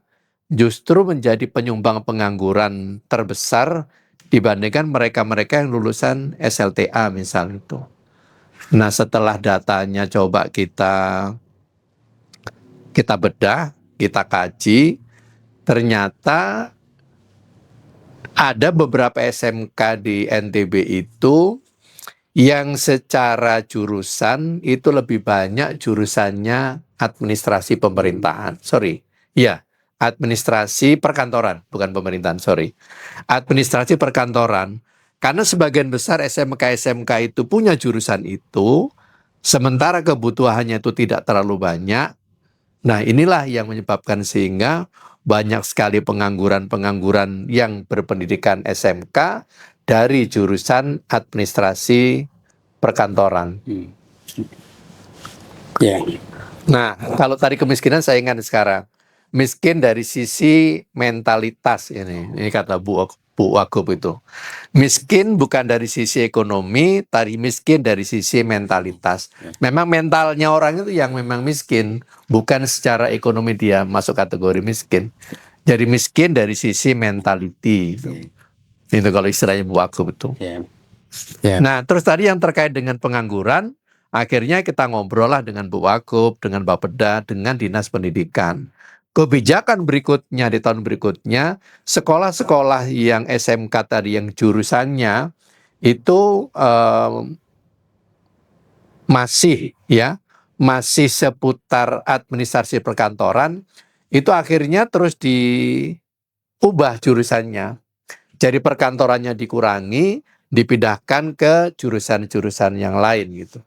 justru menjadi penyumbang pengangguran terbesar dibandingkan mereka-mereka yang lulusan SLTA misalnya itu. Nah setelah datanya coba kita bedah, kita kaji, ternyata ada beberapa SMK di NTB itu yang secara jurusan itu lebih banyak jurusannya administrasi pemerintahan. Administrasi perkantoran, bukan pemerintahan, Administrasi perkantoran. Karena sebagian besar SMK-SMK itu punya jurusan itu, sementara kebutuhannya itu tidak terlalu banyak. Nah inilah yang menyebabkan sehingga banyak sekali pengangguran-pengangguran yang berpendidikan SMK dari jurusan administrasi perkantoran. Nah, kalau tadi kemiskinan saya ingat sekarang. Miskin dari sisi mentalitas ini kata Bu Wagub itu. Miskin bukan dari sisi ekonomi, tapi miskin dari sisi mentalitas. Memang mentalnya orang itu yang memang miskin, bukan secara ekonomi dia masuk kategori miskin. Jadi miskin dari sisi mentality. Itu kalau istilahnya Bu Wagub itu. Nah, terus tadi yang terkait dengan pengangguran, akhirnya kita ngobrol lah dengan Bu Wagub, dengan Bapeda, dengan Dinas Pendidikan. Kebijakan berikutnya di tahun berikutnya, sekolah-sekolah yang SMK tadi yang jurusannya itu masih seputar administrasi perkantoran, itu akhirnya terus diubah jurusannya. Jadi perkantorannya dikurangi, dipindahkan ke jurusan-jurusan yang lain gitu.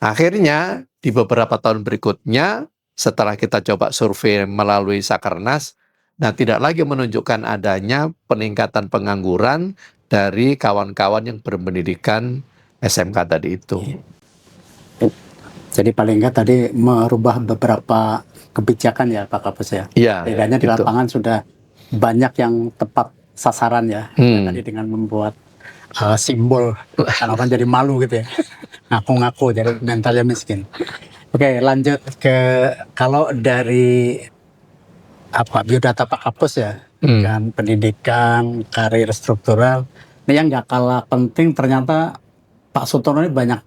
Akhirnya di beberapa tahun berikutnya setelah kita coba survei melalui Sakernas, nah tidak lagi menunjukkan adanya peningkatan pengangguran dari kawan-kawan yang berpendidikan SMK tadi itu. Jadi paling enggak tadi merubah beberapa kebijakan ya Pak Kapus ya. Setidaknya di lapangan sudah banyak yang tepat sasaran ya. Tadi dengan membuat simbol, karena kan jadi malu gitu ya. Ngaku-ngaku jadi mentalnya miskin. Oke, lanjut ke kalau dari biodata Pak Kapus ya, kan pendidikan, karir struktural. Ini yang nggak kalah penting ternyata Pak Sutono ini banyak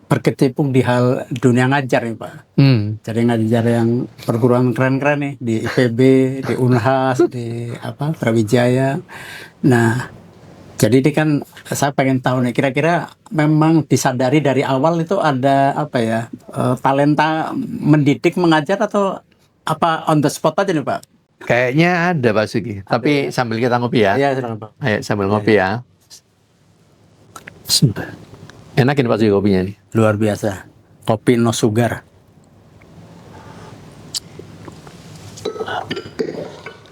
berkecimpung di hal dunia ngajar nih Pak. Jadi ngajar yang perguruan keren-keren nih di IPB, di Unhas, di Brawijaya. Nah, jadi ini kan saya pengen tahu nih, kira-kira memang disadari dari awal itu ada talenta mendidik mengajar atau on the spot aja nih Pak? Kayaknya ada Pak Sugi, tapi sambil kita ngopi ya. Iya, silakan Pak. Ayo sambil ngopi ya. Enak ini Pak Sugi kopinya nih. Luar biasa. Kopi no sugar.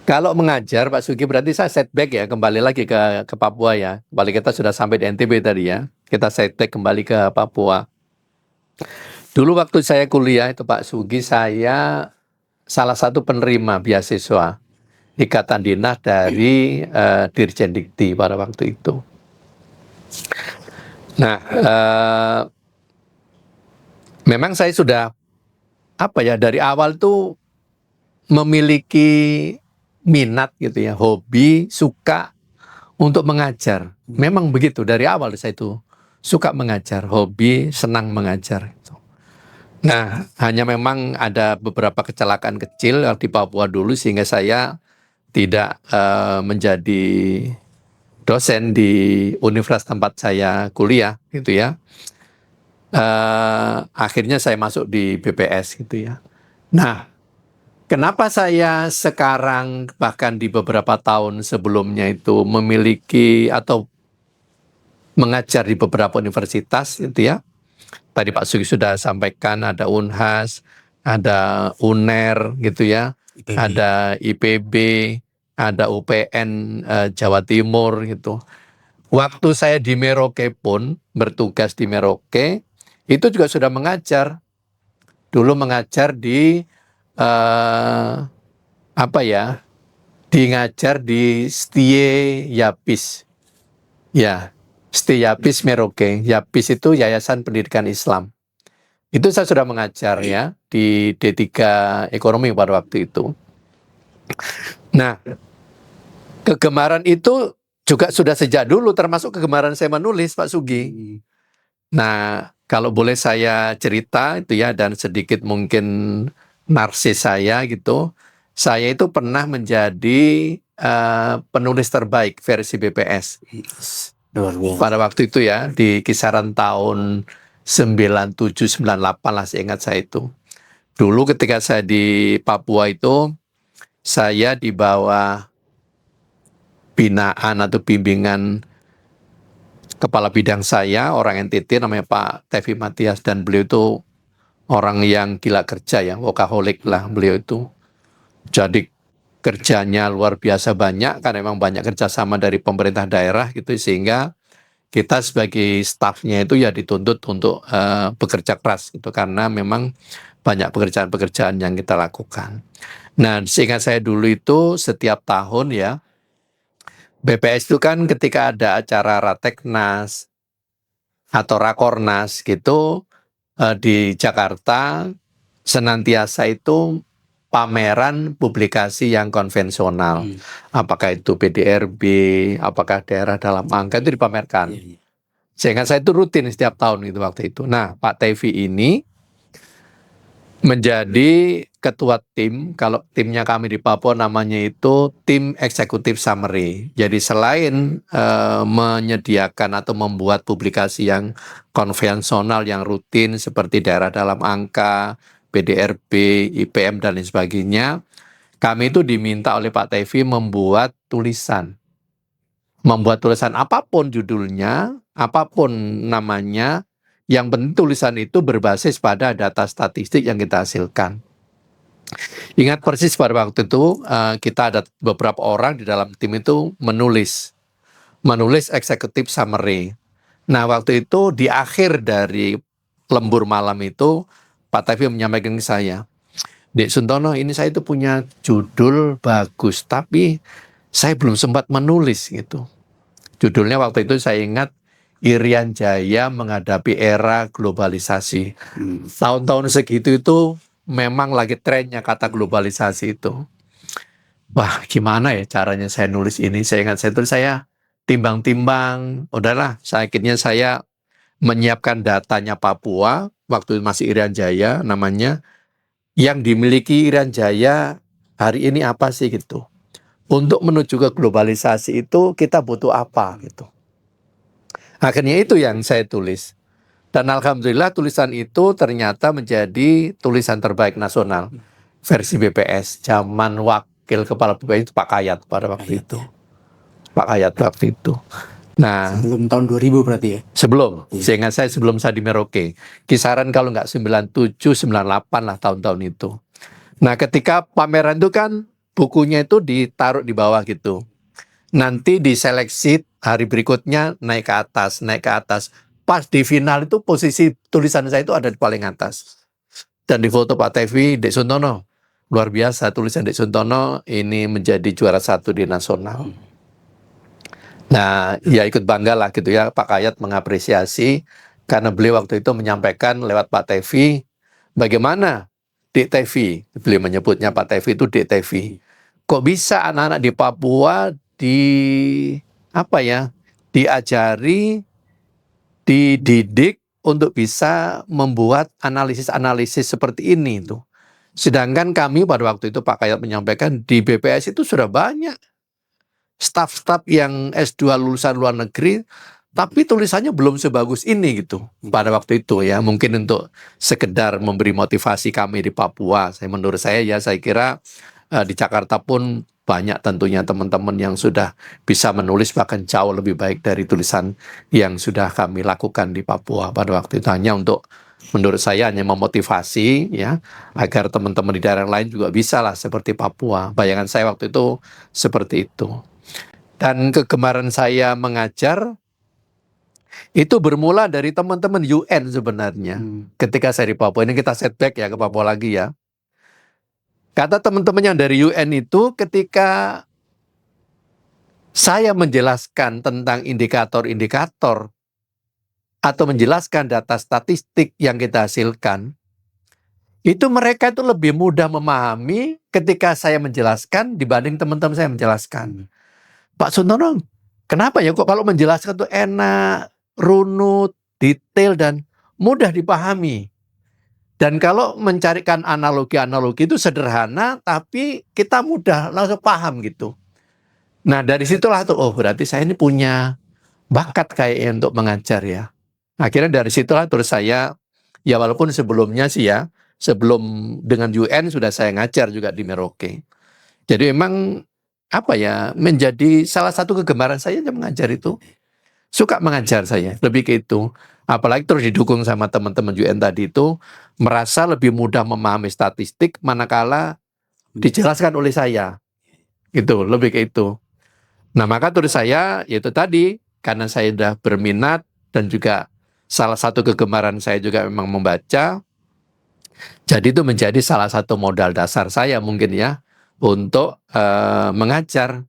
Kalau mengajar Pak Sugi berarti saya setback ya, kembali lagi ke Papua ya. Kembali kita sudah sampai di NTB tadi ya. Kita setback kembali ke Papua. Dulu waktu saya kuliah itu Pak Sugi, saya salah satu penerima beasiswa Ikatan Dinas dari Dirjen Dikti pada waktu itu. Nah, memang saya sudah dari awal tuh memiliki minat gitu ya, hobi, suka untuk mengajar. Memang begitu, dari awal saya itu suka mengajar, hobi, senang mengajar. Nah, hanya memang ada beberapa kecelakaan kecil di Papua dulu sehingga saya tidak menjadi dosen di universitas tempat saya kuliah gitu ya. Akhirnya saya masuk di BPS gitu ya. Nah, kenapa saya sekarang bahkan di beberapa tahun sebelumnya itu memiliki atau mengajar di beberapa universitas gitu ya. Tadi Pak Sugi sudah sampaikan ada Unhas, ada UNER gitu ya, IPB. ada IPB, ada UPN Jawa Timur gitu. Waktu saya di Merauke pun bertugas di Merauke itu juga sudah mengajar. Dulu mengajar di apa ya? Ngajar di Setie Yapis. Ya, Setie Yapis Merauke. Yapis itu Yayasan Pendidikan Islam. Itu saya sudah mengajar ya di D3 Ekonomi pada waktu itu. Nah, kegemaran itu juga sudah sejak dulu, termasuk kegemaran saya menulis, Pak Sugi. Nah, kalau boleh saya cerita itu ya, dan sedikit mungkin narsis saya gitu, saya itu pernah menjadi penulis terbaik versi BPS. Luar biasa. Pada waktu itu ya, di kisaran tahun 97-98 lah seingat saya itu. Dulu ketika saya di Papua itu, saya di bawah binaan atau bimbingan kepala bidang saya, orang NTT namanya Pak Tevi Matias, dan beliau itu orang yang gila kerja ya, workaholic lah beliau itu. Jadi kerjanya luar biasa banyak, karena memang banyak kerjasama dari pemerintah daerah gitu, sehingga kita sebagai stafnya itu ya dituntut untuk bekerja keras gitu, karena memang banyak pekerjaan-pekerjaan yang kita lakukan. Nah, seingat saya dulu itu setiap tahun ya, BPS itu kan ketika ada acara Rateknas atau Rakornas gitu di Jakarta, senantiasa itu pameran publikasi yang konvensional. Apakah itu PDRB, apakah daerah dalam angka itu dipamerkan. Sehingga saya itu rutin setiap tahun itu waktu itu. Nah, Pak Tevi ini menjadi ketua tim. Kalau timnya kami di Papua namanya itu tim eksekutif summary. Jadi selain menyediakan atau membuat publikasi yang konvensional yang rutin seperti daerah dalam angka, PDRB, IPM dan lain sebagainya, kami itu diminta oleh Pak Tevi membuat tulisan. Membuat tulisan apapun judulnya, apapun namanya, yang penting tulisan itu berbasis pada data statistik yang kita hasilkan. Ingat persis pada waktu itu kita ada beberapa orang di dalam tim itu menulis executive summary. Nah, waktu itu di akhir dari lembur malam itu Pak Tevi menyampaikan ke saya, Dek Suntono, ini saya itu punya judul bagus, tapi saya belum sempat menulis gitu. Judulnya waktu itu saya ingat Irian Jaya menghadapi era globalisasi. Tahun-tahun segitu itu memang lagi trennya kata globalisasi itu. Wah, gimana ya caranya saya nulis ini? Saya ingat saya timbang-timbang. Udahlah, akhirnya saya menyiapkan datanya Papua waktu masih Irian Jaya namanya. Yang dimiliki Irian Jaya hari ini apa sih gitu? Untuk menuju ke globalisasi itu kita butuh apa gitu? Akhirnya itu yang saya tulis. Dan alhamdulillah tulisan itu ternyata menjadi tulisan terbaik nasional versi BPS. Zaman wakil kepala BPS itu Pak Kayat pada waktu itu. Pak Kayat waktu itu. Nah, Sebelum tahun 2000 berarti ya? sebelum, seingat saya sebelum saya di Merauke. Kisaran kalau nggak 97, 98 lah tahun-tahun itu. Nah, ketika pameran itu kan bukunya itu ditaruh di bawah gitu. Nanti diseleksi hari berikutnya naik ke atas. Pas di final itu posisi tulisan saya itu ada di paling atas. Dan di foto Pak Tevi, Dek Suntono. Luar biasa tulisan Dek Suntono ini menjadi juara 1 di nasional. Nah, ya ikut bangga lah gitu ya, Pak Kayat mengapresiasi karena beliau waktu itu menyampaikan lewat Pak Tevi, bagaimana Dek Tevi, beliau menyebutnya Pak Tevi itu Dek Tevi. Kok bisa anak-anak di Papua diajari, dididik untuk bisa membuat analisis-analisis seperti ini tuh. Sedangkan kami pada waktu itu Pak Kayat menyampaikan di BPS itu sudah banyak staf-staf yang S2 lulusan luar negeri, tapi tulisannya belum sebagus ini gitu pada waktu itu ya. Mungkin untuk sekedar memberi motivasi kami di Papua. Menurut saya kira di Jakarta pun banyak tentunya teman-teman yang sudah bisa menulis bahkan jauh lebih baik dari tulisan yang sudah kami lakukan di Papua pada waktu itu. Hanya untuk menurut saya hanya memotivasi ya agar teman-teman di daerah lain juga bisa lah seperti Papua. Bayangan saya waktu itu seperti itu. Dan kegemaran saya mengajar itu bermula dari teman-teman UN sebenarnya. Ketika saya di Papua, ini kita setback ya ke Papua lagi ya. Kata teman-teman yang dari UN itu ketika saya menjelaskan tentang indikator-indikator atau menjelaskan data statistik yang kita hasilkan, itu mereka itu lebih mudah memahami ketika saya menjelaskan dibanding teman-teman saya menjelaskan. Pak Suntono, kenapa ya kok kalau menjelaskan itu enak, runut, detail, dan mudah dipahami? Dan kalau mencarikan analogi-analogi itu sederhana, tapi kita mudah langsung paham gitu. Nah dari situlah tuh, oh berarti saya ini punya bakat kayaknya untuk mengajar ya. Akhirnya dari situlah terus saya, ya walaupun sebelumnya sih ya, sebelum dengan UN sudah saya ngajar juga di Merauke. Jadi memang menjadi salah satu kegemaran saya mengajar itu. Suka mengajar saya, lebih ke itu. Apalagi terus didukung sama teman-teman UN tadi itu, merasa lebih mudah memahami statistik manakala dijelaskan oleh saya. Gitu, lebih ke itu. Nah maka terus saya, yaitu tadi, karena saya sudah berminat dan juga salah satu kegemaran saya juga memang membaca, jadi itu menjadi salah satu modal dasar saya mungkin ya, untuk mengajar.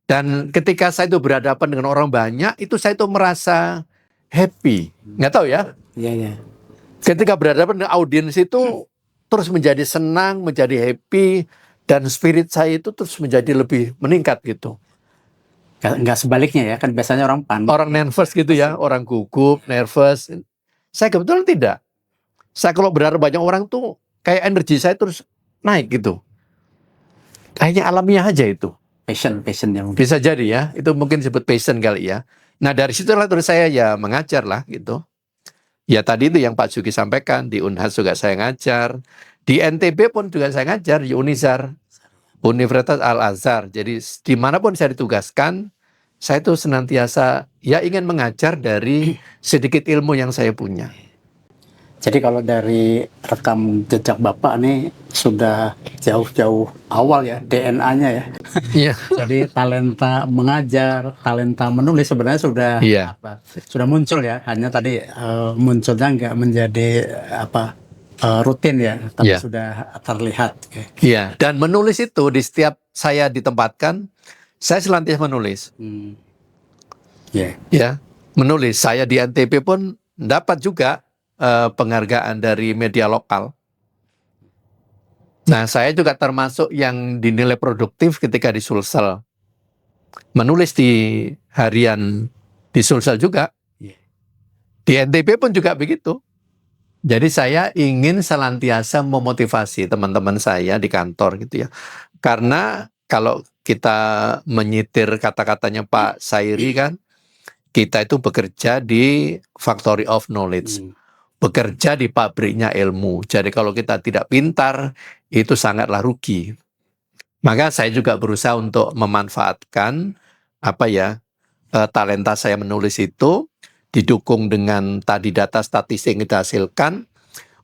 Dan ketika saya itu berhadapan dengan orang banyak, itu saya itu merasa happy. Nggak tahu ya? Iya. Ketika berhadapan dengan audiens itu terus menjadi senang, menjadi happy, dan spirit saya itu terus menjadi lebih meningkat gitu. Nggak sebaliknya ya, kan biasanya orang panik. Orang nervous gitu ya, orang gugup, nervous. Saya kebetulan tidak. Saya kalau berhadapan banyak orang tuh kayak energi saya terus naik gitu. Kayaknya alamiah aja itu. Passion yang Bisa jadi ya, itu mungkin disebut passion kali ya. Nah dari situlah terus saya ya mengajar lah gitu. Ya tadi itu yang Pak Juki sampaikan, di Unhas juga saya ngajar, di NTB pun juga saya ngajar, di Unizar, Universitas Al-Azhar. Jadi dimanapun saya ditugaskan, saya itu senantiasa ya ingin mengajar dari sedikit ilmu yang saya punya. Jadi kalau dari rekam jejak Bapak nih sudah jauh-jauh awal ya, DNA-nya ya. Iya. Jadi talenta mengajar, talenta menulis sebenarnya sudah sudah muncul ya. Hanya tadi munculnya nggak menjadi rutin ya, tapi sudah terlihat. Iya. Dan menulis itu di setiap saya ditempatkan, saya selantiasa menulis. Ya, menulis. Saya di NTB pun dapat juga penghargaan dari media lokal. Nah, saya juga termasuk yang dinilai produktif ketika di Sulsel. Menulis di harian di Sulsel juga. Di NTB pun juga begitu. Jadi saya ingin senantiasa memotivasi teman-teman saya di kantor gitu ya. Karena kalau kita menyitir kata-katanya Pak Sairi kan, kita itu bekerja di factory of knowledge. Bekerja di pabriknya ilmu. Jadi kalau kita tidak pintar, itu sangatlah rugi. Maka saya juga berusaha untuk memanfaatkan talenta saya menulis itu, didukung dengan tadi data statistik yang kita hasilkan,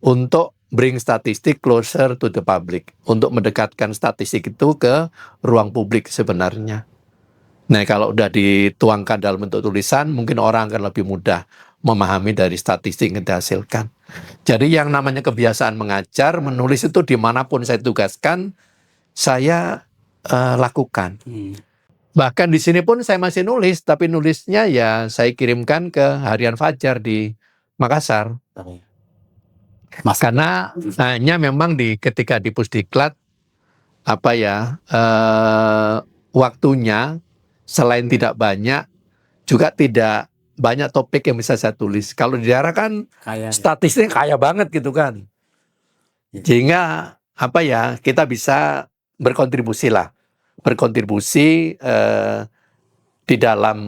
untuk bring statistik closer to the public. Untuk mendekatkan statistik itu ke ruang publik sebenarnya. Nah kalau udah dituangkan dalam bentuk tulisan, mungkin orang akan lebih mudah memahami dari statistik yang dihasilkan. Jadi yang namanya kebiasaan mengajar, menulis itu dimanapun saya tugaskan, saya lakukan. Bahkan di sini pun saya masih nulis, tapi nulisnya ya saya kirimkan ke Harian Fajar di Makassar. Karena hanya memang ketika di Pusdiklat, waktunya selain tidak banyak, juga tidak banyak topik yang bisa saya tulis. Kalau di daerah kan Kayak statistiknya kaya banget gitu kan. Iya. Sehingga apa ya, kita bisa berkontribusi lah. Berkontribusi di dalam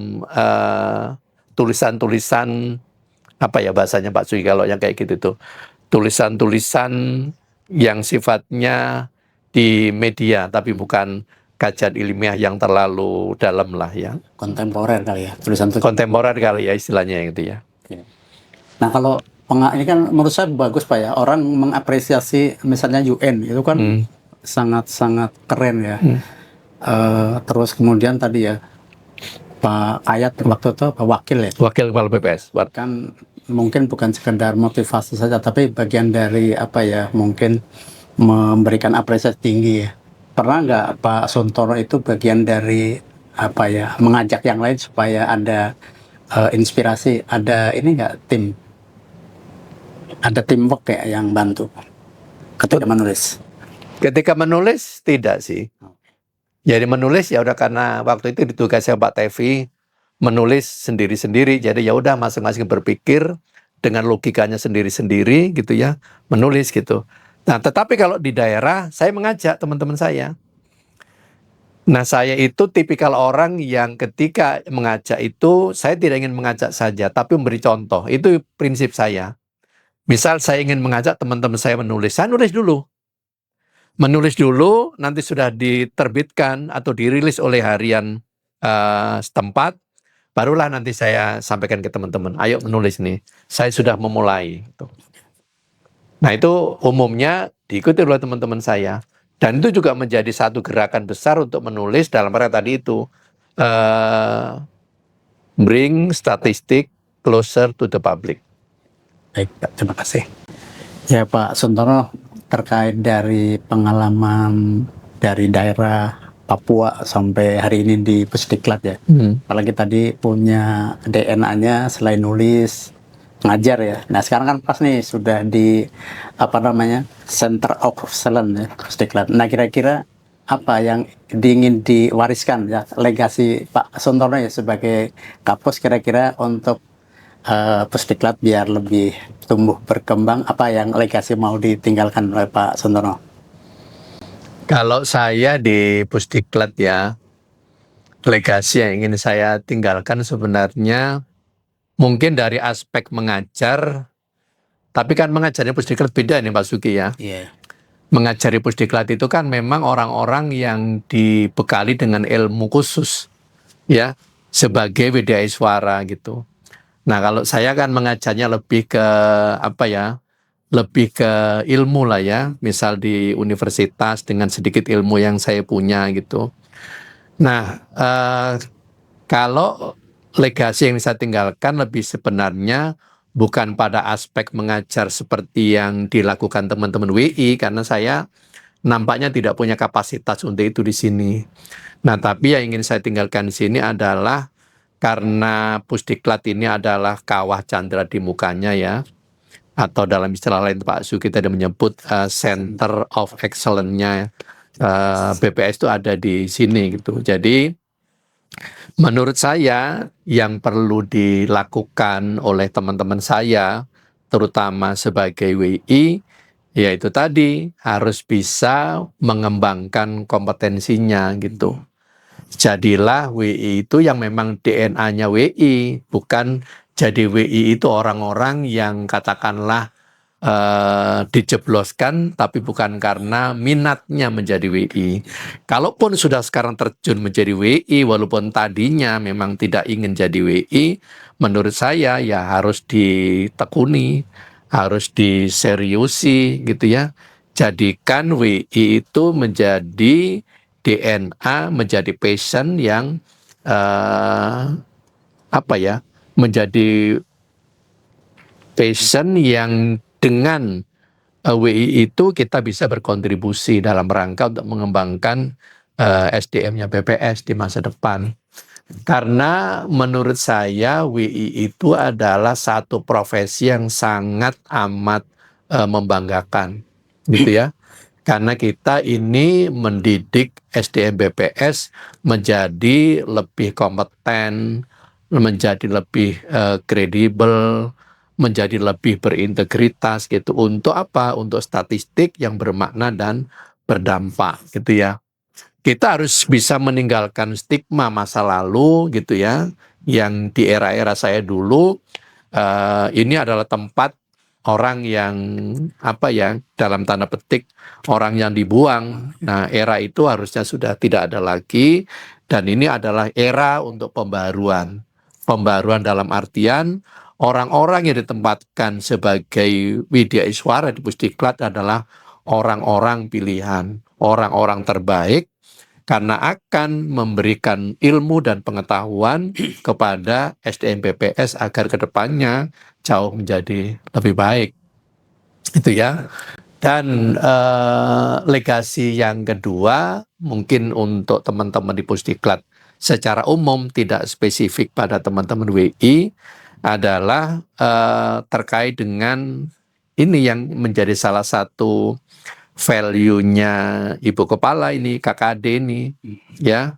tulisan-tulisan, apa ya bahasanya Pak Sui kalau yang kayak gitu tuh. Tulisan-tulisan yang sifatnya di media tapi bukan kajian ilmiah yang terlalu dalam lah ya. kontemporer kali ya, tulisan Kontemporer kali ya istilahnya gitu ya. Nah, kalau ini kan menurut saya bagus Pak ya, orang mengapresiasi misalnya UN itu kan sangat-sangat keren ya. Terus kemudian tadi ya Pak Ayat waktu itu Pak Wakil ya, Wakil Kepala BPS. kan mungkin bukan sekedar motivasi saja, tapi bagian dari apa ya, mungkin memberikan apresiasi tinggi ya. Pernah nggak Pak Suntoro itu bagian dari apa ya, mengajak yang lain supaya ada inspirasi, ada ini nggak ada teamwork ya yang bantu ketika menulis? Ketika menulis tidak sih. Jadi menulis ya udah karena waktu itu ditugasnya Pak Tevi menulis sendiri-sendiri. Jadi ya udah masing-masing berpikir dengan logikanya sendiri-sendiri gitu ya, menulis gitu. Nah, tetapi kalau di daerah saya mengajak teman-teman saya. Nah, saya itu tipikal orang yang ketika mengajak itu saya tidak ingin mengajak saja, tapi memberi contoh. Itu prinsip saya. Misal saya ingin mengajak teman-teman saya menulis, saya nulis dulu. Menulis dulu, nanti sudah diterbitkan atau dirilis oleh harian setempat, barulah nanti saya sampaikan ke teman-teman, ayo menulis nih, saya sudah memulai. Nah itu umumnya diikuti oleh teman-teman saya. Dan itu juga menjadi satu gerakan besar untuk menulis dalam rangka tadi itu. Bring statistik closer to the public. Baik Pak, terima kasih. Ya Pak Suntoro, terkait dari pengalaman dari daerah Papua sampai hari ini di Pusdiklat ya. Apalagi tadi punya DNA-nya selain nulis, ngajar ya. Nah sekarang kan pas nih sudah di apa namanya Center of Excellence ya, Pusdiklat. Nah kira-kira apa yang ingin diwariskan ya, legasi Pak Suntoro ya sebagai Kapus kira-kira untuk Pusdiklat biar lebih tumbuh berkembang, apa yang legasi mau ditinggalkan oleh Pak Suntoro? Kalau saya di Pusdiklat ya, legasi yang ingin saya tinggalkan sebenarnya mungkin dari aspek mengajar, tapi kan mengajarnya Pusdiklat beda nih Pak Suki ya. Iya. Mengajari Pusdiklat itu kan memang orang-orang yang dibekali dengan ilmu khusus ya, sebagai WDI suara gitu. Nah kalau saya kan mengajarnya lebih ke apa ya, lebih ke ilmu lah ya, misal di universitas dengan sedikit ilmu yang saya punya gitu. Nah kalau legasi yang saya tinggalkan lebih sebenarnya bukan pada aspek mengajar seperti yang dilakukan teman-teman WI, karena saya nampaknya tidak punya kapasitas untuk itu di sini. Nah tapi yang ingin saya tinggalkan di sini adalah karena Pusdiklat ini adalah kawah candra di mukanya ya, atau dalam istilah lain Pak Su kita ada menyebut Center of Excellence-nya BPS itu ada di sini gitu. Jadi menurut saya yang perlu dilakukan oleh teman-teman saya, terutama sebagai WI, yaitu tadi harus bisa mengembangkan kompetensinya gitu. Jadilah WI itu yang memang DNA-nya WI, bukan jadi WI itu orang-orang yang katakanlah dijebloskan tapi bukan karena minatnya menjadi WI. Kalaupun sudah sekarang terjun menjadi WI, walaupun tadinya memang tidak ingin jadi WI, menurut saya ya harus ditekuni, harus diseriusi gitu ya. Jadikan WI itu menjadi DNA, menjadi passion yang apa ya, menjadi passion yang dengan WI itu kita bisa berkontribusi dalam rangka untuk mengembangkan SDM-nya BPS di masa depan. Karena menurut saya WI itu adalah satu profesi yang sangat amat membanggakan, gitu ya. Karena kita ini mendidik SDM BPS menjadi lebih kompeten, menjadi lebih kredibel, menjadi lebih berintegritas gitu. Untuk apa? Untuk statistik yang bermakna dan berdampak gitu ya. Kita harus bisa meninggalkan stigma masa lalu gitu ya, yang di era-era saya dulu ini adalah tempat orang yang apa ya, dalam tanda petik orang yang dibuang. Nah, era itu harusnya sudah tidak ada lagi, dan ini adalah era untuk pembaruan. Pembaruan dalam artian orang-orang yang ditempatkan sebagai Widya Iswara di Pusdiklat adalah orang-orang pilihan, orang-orang terbaik, karena akan memberikan ilmu dan pengetahuan kepada SDM PPS agar kedepannya jauh menjadi lebih baik, itu ya. Dan legasi yang kedua mungkin untuk teman-teman di Pusdiklat secara umum, tidak spesifik pada teman-teman WI, adalah terkait dengan ini yang menjadi salah satu value-nya Ibu Kepala ini, KKD ini, ya.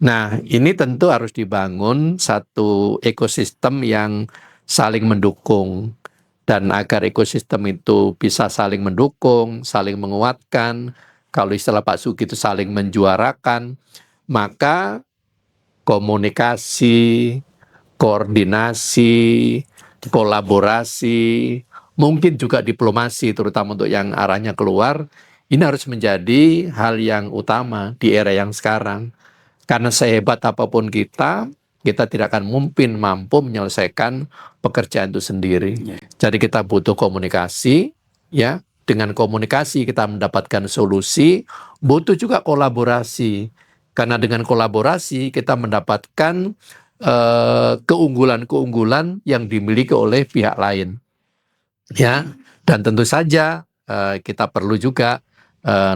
Nah, ini tentu harus dibangun satu ekosistem yang saling mendukung. Dan agar ekosistem itu bisa saling mendukung, saling menguatkan, kalau istilah Pak Sugi itu saling menjuarakan, maka komunikasi, koordinasi, kolaborasi, mungkin juga diplomasi, terutama untuk yang arahnya keluar, ini harus menjadi hal yang utama di era yang sekarang. Karena sehebat apapun kita tidak akan mungkin mampu menyelesaikan pekerjaan itu sendiri. Jadi kita butuh komunikasi, ya. Dengan komunikasi kita mendapatkan solusi, butuh juga kolaborasi. Karena dengan kolaborasi kita mendapatkan keunggulan-keunggulan yang dimiliki oleh pihak lain, ya. Dan tentu saja kita perlu juga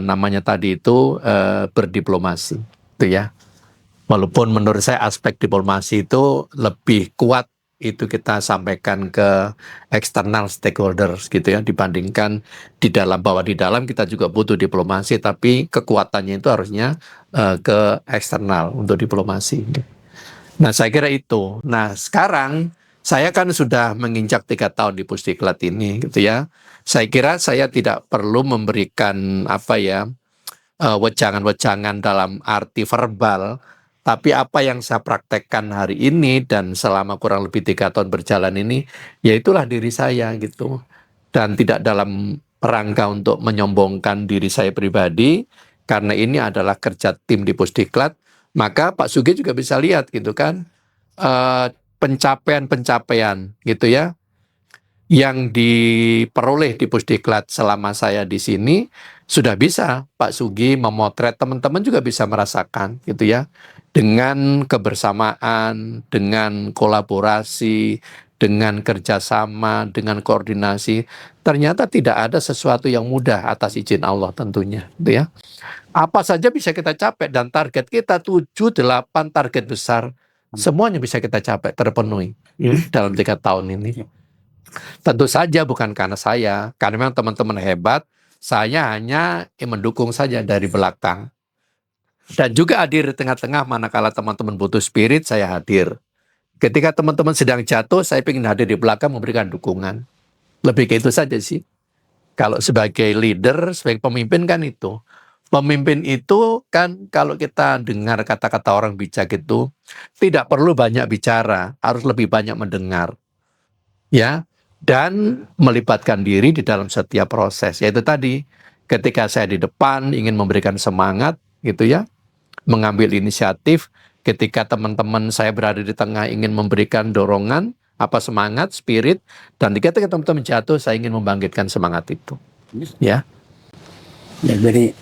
namanya tadi itu berdiplomasi, itu ya. Walaupun menurut saya aspek diplomasi itu lebih kuat itu kita sampaikan ke external stakeholders gitu ya, dibandingkan di dalam, bahwa di dalam kita juga butuh diplomasi, tapi kekuatannya itu harusnya ke eksternal untuk diplomasi. Nah, saya kira itu. Nah, sekarang saya kan sudah menginjak 3 tahun di Pusdiklat ini gitu ya. Saya kira saya tidak perlu memberikan apa ya, wejangan-wejangan dalam arti verbal, tapi apa yang saya praktekkan hari ini dan selama kurang lebih 3 tahun berjalan ini, ya itulah diri saya gitu. Dan tidak dalam rangka untuk menyombongkan diri saya pribadi, karena ini adalah kerja tim di Pusdiklat, maka Pak Sugi juga bisa lihat gitu kan, pencapaian-pencapaian gitu ya, yang diperoleh di Pusdiklat selama saya di sini. Sudah bisa Pak Sugi memotret, teman-teman juga bisa merasakan gitu ya, dengan kebersamaan, dengan kolaborasi, dengan kerjasama, dengan koordinasi. Ternyata tidak ada sesuatu yang mudah atas izin Allah tentunya, gitu ya. Apa saja bisa kita capai, dan target kita 7-8 target besar, semuanya bisa kita capai, terpenuhi dalam 3 tahun ini. Tentu saja bukan karena saya, karena memang teman-teman hebat, saya hanya mendukung saja dari belakang. Dan juga hadir di tengah-tengah manakala teman-teman butuh spirit, saya hadir. Ketika teman-teman sedang jatuh, saya ingin hadir di belakang memberikan dukungan. Lebih ke itu saja sih. Kalau sebagai leader, sebagai pemimpin kan itu. Pemimpin itu kan kalau kita dengar kata-kata orang bijak itu, tidak perlu banyak bicara, harus lebih banyak mendengar. Ya, dan melibatkan diri di dalam setiap proses. Yaitu tadi, ketika saya di depan ingin memberikan semangat gitu ya, mengambil inisiatif, ketika teman-teman saya berada di tengah ingin memberikan dorongan, apa semangat, spirit, dan ketika teman-teman jatuh, saya ingin membangkitkan semangat itu. Ya. Ya, jadi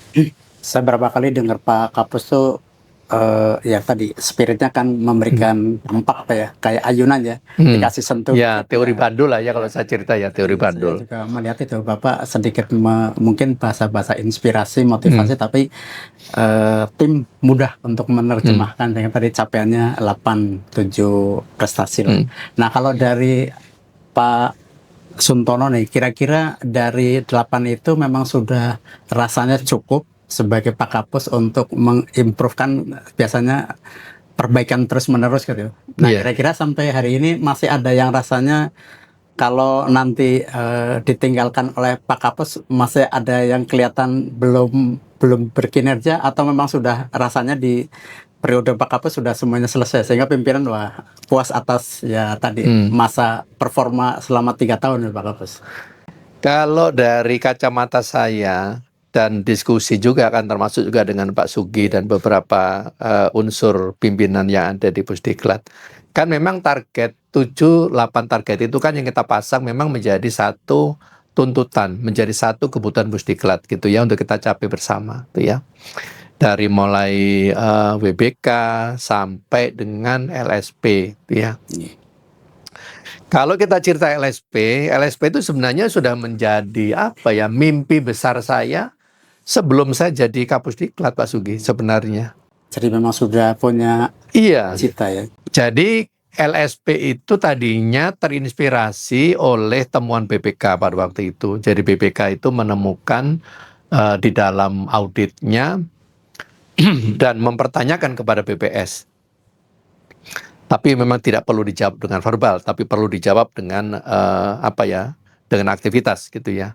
saya berapa kali dengar Pak Kapus tuh ya tadi spiritnya kan memberikan dampak apa ya, kayak ayunan ya, dikasih sentuh. Ya, teori bandul lah ya kalau saya cerita ya, teori bandul. Saya juga melihat itu Bapak sedikit mungkin bahasa-bahasa inspirasi, motivasi, tapi tim mudah untuk menerjemahkan dengan tadi capaiannya 8-7 prestasi lah. Nah, kalau dari Pak Suntono nih, kira-kira dari 8 itu memang sudah rasanya cukup sebagai Pak Kapus untuk mengimprovekan, biasanya perbaikan terus-menerus gitu. Nah, Iya. kira-kira sampai hari ini masih ada yang rasanya kalau nanti ditinggalkan oleh Pak Kapus, masih ada yang kelihatan belum belum berkinerja, atau memang sudah rasanya di periode Pak Kapus sudah semuanya selesai sehingga pimpinan wah puas atas ya tadi masa performa selama 3 tahun ya Pak Kapus. Kalau dari kacamata saya dan diskusi juga kan termasuk juga dengan Pak Sugi dan beberapa unsur pimpinan yang ada di Pusdiklat, kan memang target 7-8 target itu kan yang kita pasang memang menjadi satu tuntutan, menjadi satu kebutuhan Pusdiklat gitu ya untuk kita capai bersama gitu ya. Dari mulai WBK sampai dengan LSP gitu ya. Kalau kita cerita LSP itu sebenarnya sudah menjadi apa ya, mimpi besar saya sebelum saya jadi Kapusdiklat Pak Sugi sebenarnya. Jadi memang sudah punya Iya. cita ya. Jadi LSP itu tadinya terinspirasi oleh temuan BPK pada waktu itu. Jadi BPK itu menemukan di dalam auditnya dan mempertanyakan kepada BPS. Tapi memang tidak perlu dijawab dengan verbal, tapi perlu dijawab dengan dengan aktivitas gitu ya.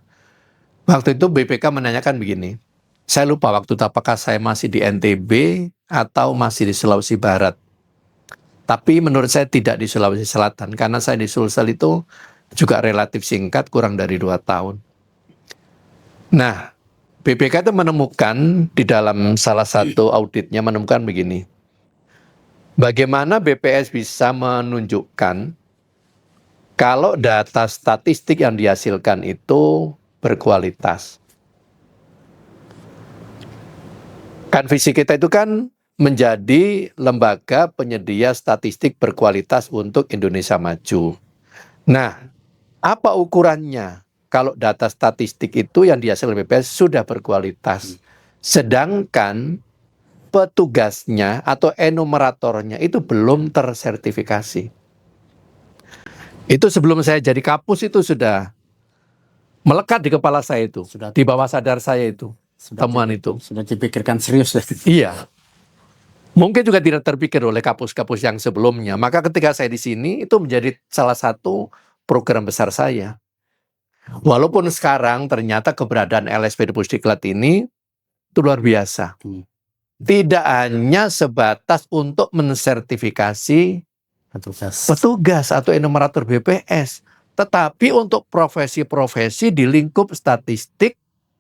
Waktu itu BPK menanyakan begini, saya lupa waktu itu apakah saya masih di NTB atau masih di Sulawesi Barat. Tapi menurut saya tidak di Sulawesi Selatan, karena saya di Sulsel itu juga relatif singkat, kurang dari 2 tahun. Nah, BPK itu menemukan di dalam salah satu auditnya menemukan begini, bagaimana BPS bisa menunjukkan kalau data statistik yang dihasilkan itu berkualitas. Kan visi kita itu kan menjadi lembaga penyedia statistik berkualitas untuk Indonesia maju. Nah, apa ukurannya kalau data statistik itu yang dihasilkan BPS sudah berkualitas? Sedangkan petugasnya atau enumeratornya itu belum tersertifikasi. Itu sebelum saya jadi Kapus itu sudah melekat di kepala saya itu, di bawah sadar saya itu, temuan itu. Sudah dipikirkan serius ya. Iya. Mungkin juga tidak terpikir oleh Kapus-Kapus yang sebelumnya. Maka ketika saya di sini itu menjadi salah satu program besar saya. Walaupun sekarang ternyata keberadaan LSP di Pusdiklat ini itu luar biasa. Tidak hanya sebatas untuk mensertifikasi petugas atau enumerator BPS, tetapi untuk profesi-profesi di lingkup statistik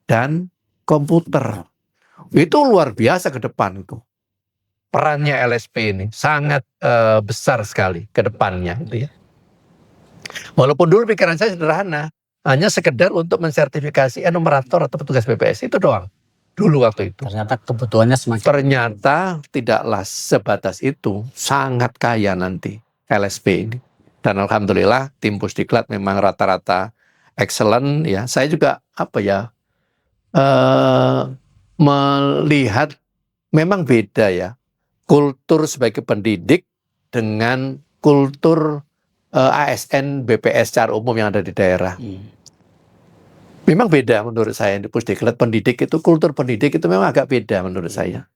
dan komputer. Itu luar biasa ke depan itu. Perannya LSP ini sangat besar sekali ke depannya gitu ya. Walaupun dulu pikiran saya sederhana, hanya sekedar untuk mensertifikasi enumerator atau petugas BPS itu doang. Dulu waktu itu. Ternyata kebutuhannya semakin. Ternyata tidaklah sebatas itu, sangat kaya nanti LSP ini. Dan alhamdulillah tim Pusdiklat memang rata-rata excellent ya. Saya juga melihat memang beda ya kultur sebagai pendidik dengan kultur ASN BPS secara umum yang ada di daerah. Memang beda menurut saya di Pusdiklat pendidik itu, kultur pendidik itu memang agak beda menurut saya.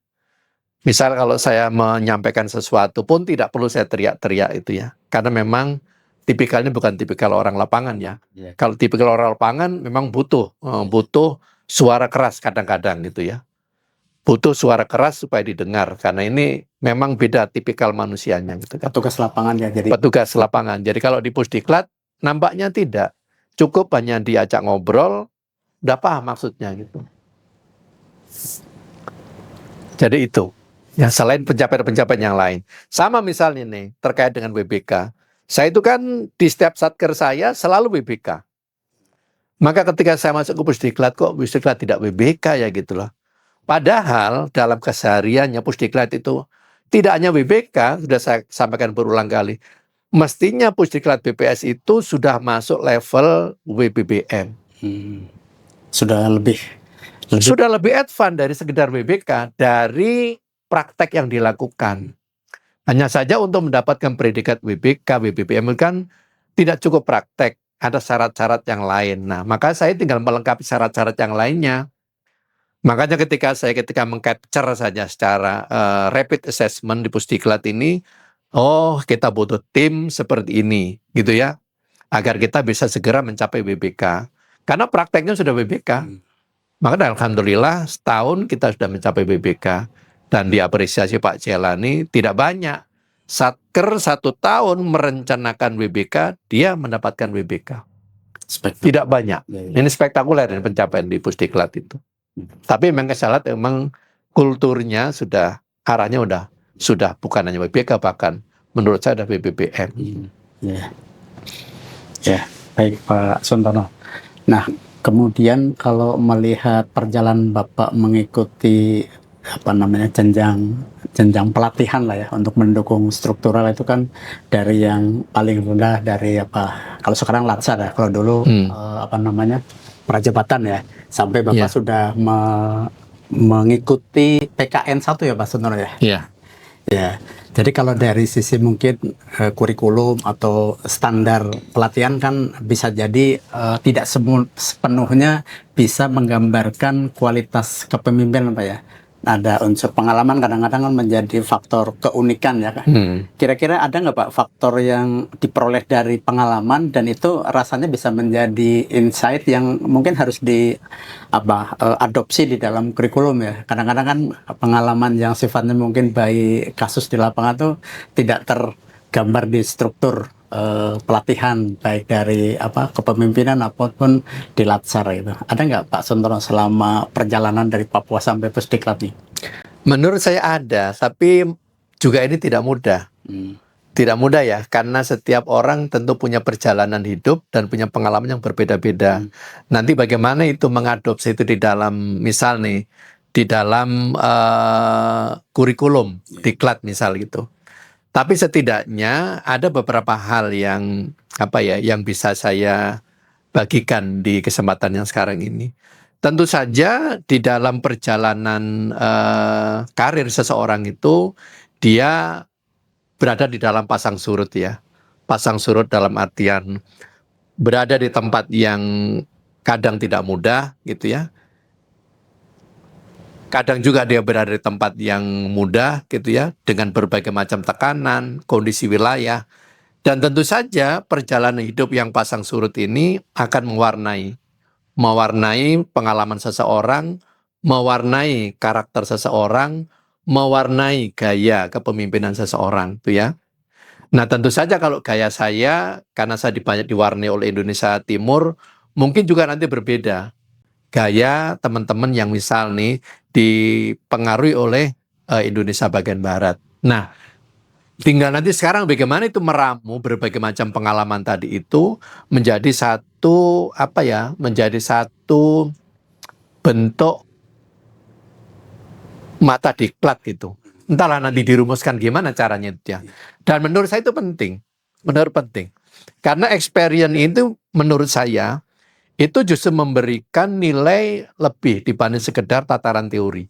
Misal kalau saya menyampaikan sesuatu pun tidak perlu saya teriak-teriak itu ya. Karena memang tipikalnya bukan tipikal orang lapangan ya. Kalau tipikal orang lapangan memang butuh suara keras kadang-kadang gitu ya. Butuh suara keras supaya didengar, karena ini memang beda tipikal manusianya gitu kan. Petugas lapangan ya jadi. Petugas lapangan. Jadi kalau di Pusdiklat nampaknya tidak. Cukup hanya diajak ngobrol, udah paham maksudnya gitu. Jadi itu. Ya, selain pencapaian-pencapaian yang lain. Sama misalnya nih, terkait dengan WBK. Saya itu kan di setiap satker saya selalu WBK. Maka ketika saya masuk ke Pusdiklat, kok Pusdiklat tidak WBK ya gitu loh. Padahal dalam kesehariannya Pusdiklat itu tidak hanya WBK, sudah saya sampaikan berulang kali. Mestinya Pusdiklat BPS itu sudah masuk level WBBM. Sudah lebih advance dari sekedar WBK, dari praktek yang dilakukan. Hanya saja untuk mendapatkan predikat WBK, WBBM kan tidak cukup praktek, ada syarat-syarat yang lain. Nah, maka saya tinggal melengkapi syarat-syarat yang lainnya. Makanya ketika meng-capture saja secara rapid assessment di Pusdiklat ini, oh kita butuh tim seperti ini, gitu ya, agar kita bisa segera mencapai WBK. Karena prakteknya sudah WBK. Maka alhamdulillah setahun kita sudah mencapai WBK. Dan diapresiasi Pak Jelani tidak banyak. Satker 1 tahun merencanakan WBK, dia mendapatkan WBK. Tidak banyak. Ini spektakuler ini pencapaian di Pusdiklat itu. Tapi memang kesalahan memang kulturnya sudah, arahnya sudah bukan hanya WBK, bahkan menurut saya ada BBBM. Ya, baik Pak Suntono. Nah, kemudian kalau melihat perjalanan Bapak mengikuti jenjang pelatihan lah ya untuk mendukung struktural itu kan dari yang paling rendah dari kalau sekarang latsar ya, kalau dulu prajabatan ya, sampai Bapak sudah mengikuti PKN 1 ya Pak Suntono ya. Ya, jadi kalau dari sisi mungkin kurikulum atau standar pelatihan kan bisa jadi tidak sepenuhnya bisa menggambarkan kualitas kepemimpinan Pak ya. Ada unsur pengalaman kadang-kadang kan menjadi faktor keunikan ya kan. Kira-kira ada nggak Pak faktor yang diperoleh dari pengalaman dan itu rasanya bisa menjadi insight yang mungkin harus adopsi di dalam kurikulum ya. Kadang-kadang kan pengalaman yang sifatnya mungkin by kasus di lapangan tuh tidak tergambar di struktur pelatihan baik dari kepemimpinan apapun di Latsar itu. Ada nggak Pak Suntono selama perjalanan dari Papua sampai Pusdiklat nih? Menurut saya ada, tapi juga ini tidak mudah. Tidak mudah ya, karena setiap orang tentu punya perjalanan hidup dan punya pengalaman yang berbeda-beda. Nanti bagaimana itu mengadopsi itu di dalam, misal nih, di dalam kurikulum, diklat misal gitu. Tapi setidaknya ada beberapa hal yang yang bisa saya bagikan di kesempatan yang sekarang ini. Tentu saja di dalam perjalanan karir seseorang itu dia berada di dalam pasang surut ya. Pasang surut dalam artian berada di tempat yang kadang tidak mudah gitu ya. Kadang juga dia berada di tempat yang mudah gitu ya, dengan berbagai macam tekanan, kondisi wilayah. Dan tentu saja perjalanan hidup yang pasang surut ini akan mewarnai pengalaman seseorang, mewarnai karakter seseorang, mewarnai gaya kepemimpinan seseorang tuh ya. Nah tentu saja kalau gaya saya, karena saya banyak diwarnai oleh Indonesia Timur, mungkin juga nanti berbeda. Gaya teman-teman yang misal nih dipengaruhi oleh Indonesia bagian Barat. Nah, tinggal nanti sekarang bagaimana itu meramu berbagai macam pengalaman tadi itu menjadi satu menjadi satu bentuk mata diklat gitu. Entahlah nanti dirumuskan gimana caranya itu ya. Dan menurut saya itu penting. Karena experience itu menurut saya itu justru memberikan nilai lebih dibanding sekedar tataran teori.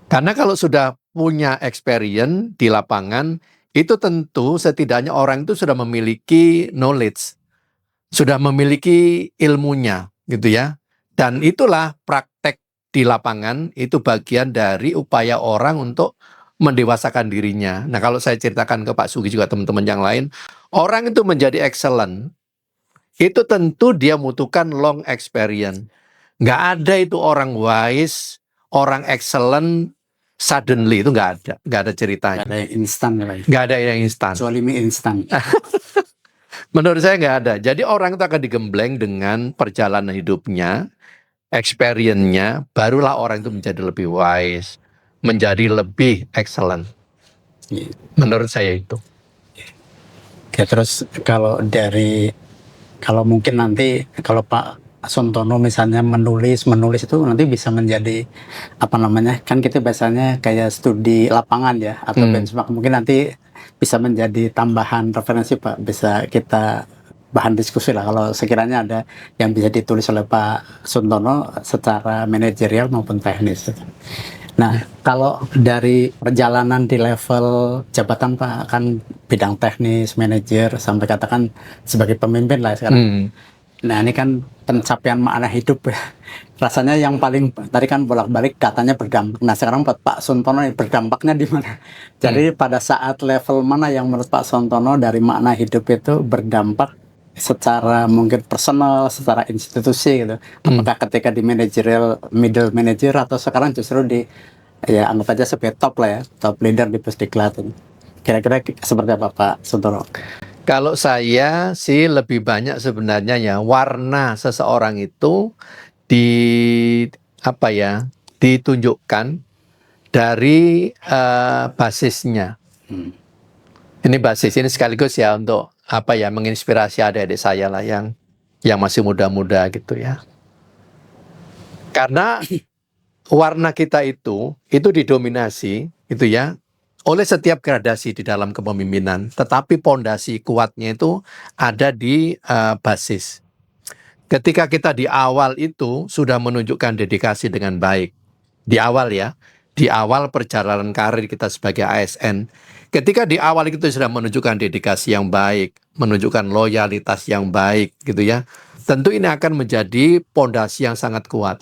Karena kalau sudah punya experience di lapangan, itu tentu setidaknya orang itu sudah memiliki knowledge, sudah memiliki ilmunya, gitu ya. Dan itulah praktek di lapangan, itu bagian dari upaya orang untuk mendewasakan dirinya. Nah kalau saya ceritakan ke Pak Sugi juga teman-teman yang lain, orang itu menjadi excellent, itu tentu dia membutuhkan long experience. Nggak ada itu orang wise, orang excellent, suddenly itu nggak ada ceritanya. Nggak ada yang instan ya Pak. Nggak ada yang instan. Kecuali mie instan. Menurut saya nggak ada. Jadi orang itu akan digembleng dengan perjalanan hidupnya, experience-nya, barulah orang itu menjadi lebih wise, menjadi lebih excellent. Menurut saya itu. Ya, terus kalau mungkin nanti kalau Pak Suntono misalnya menulis itu nanti bisa menjadi kan kita biasanya kayak studi lapangan ya atau benchmark, mungkin nanti bisa menjadi tambahan referensi Pak, bisa kita bahan diskusi lah kalau sekiranya ada yang bisa ditulis oleh Pak Suntono secara manajerial maupun teknis. Nah, kalau dari perjalanan di level jabatan Pak, kan bidang teknis, manajer, sampai katakan sebagai pemimpin lah sekarang. Nah ini kan pencapaian makna hidup ya. Rasanya yang paling tadi kan bolak-balik katanya berdampak. Nah sekarang buat Pak Suntono berdampaknya di mana? Jadi pada saat level mana yang menurut Pak Suntono dari makna hidup itu berdampak secara mungkin personal, secara institusi gitu. Apakah ketika di managerial, middle manager atau sekarang justru di ya anggap aja sebagai top lah ya, top leader di Pusdiklat ini. Kira-kira seperti apa Pak Suntono? Kalau saya sih lebih banyak sebenarnya ya warna seseorang itu di apa ya ditunjukkan dari basisnya. Ini basis ini sekaligus ya untuk apa ya menginspirasi adik-adik saya lah yang masih muda-muda gitu ya. Karena warna kita itu didominasi itu ya oleh setiap gradasi di dalam kepemimpinan, tetapi pondasi kuatnya itu ada di basis. Ketika kita di awal itu sudah menunjukkan dedikasi dengan baik, di awal ya, di awal perjalanan karir kita sebagai ASN, ketika di awal itu sudah menunjukkan dedikasi yang baik, menunjukkan loyalitas yang baik, gitu ya, tentu ini akan menjadi pondasi yang sangat kuat,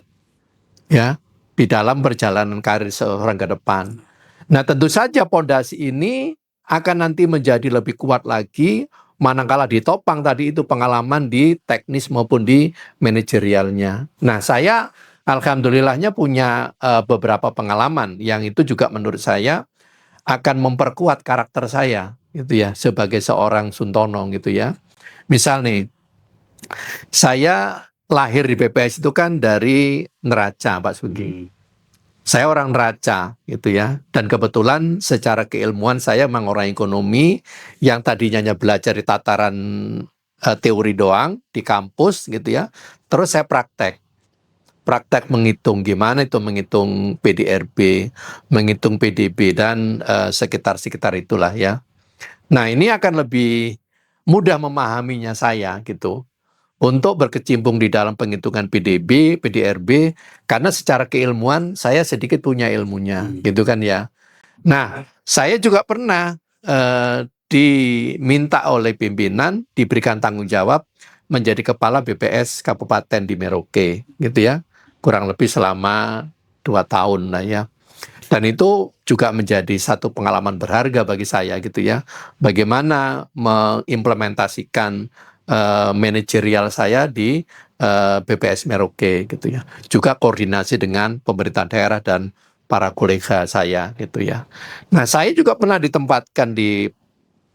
ya, di dalam perjalanan karir seorang ke depan. Nah, tentu saja pondasi ini akan nanti menjadi lebih kuat lagi manakala ditopang tadi itu pengalaman di teknis maupun di manajerialnya. Nah, saya alhamdulillahnya punya beberapa pengalaman yang itu juga menurut saya akan memperkuat karakter saya gitu ya sebagai seorang Suntono gitu ya. Misal nih, saya lahir di BPS itu kan dari Neraca, Pak Sugi. Saya orang Neraca gitu ya, dan kebetulan secara keilmuan saya memang orang ekonomi yang tadinya hanya belajar di tataran teori doang di kampus gitu ya, terus saya praktek menghitung gimana itu menghitung PDRB, menghitung PDB dan sekitar itulah ya. Nah ini akan lebih mudah memahaminya saya gitu. Untuk berkecimpung di dalam penghitungan PDB, PDRB, karena secara keilmuan saya sedikit punya ilmunya, gitu kan ya. Nah, saya juga pernah diminta oleh pimpinan, diberikan tanggung jawab menjadi kepala BPS Kabupaten di Merauke, gitu ya. Kurang lebih selama 2 tahun lah ya. Dan itu juga menjadi satu pengalaman berharga bagi saya gitu ya. Bagaimana mengimplementasikan manajerial saya di BPS Merauke gitu ya. Juga koordinasi dengan pemerintah daerah dan para kolega saya gitu ya. Nah, saya juga pernah ditempatkan di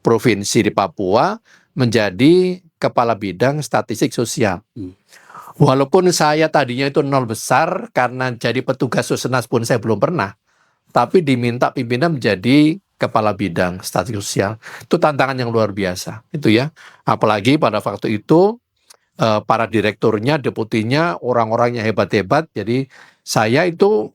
provinsi di Papua menjadi kepala bidang statistik sosial. Walaupun saya tadinya itu nol besar karena jadi petugas Susenas pun saya belum pernah. Tapi diminta pimpinan menjadi kepala bidang statistik sosial. Itu tantangan yang luar biasa, itu ya. Apalagi pada waktu itu para direkturnya, deputinya, orang-orangnya hebat-hebat. Jadi saya itu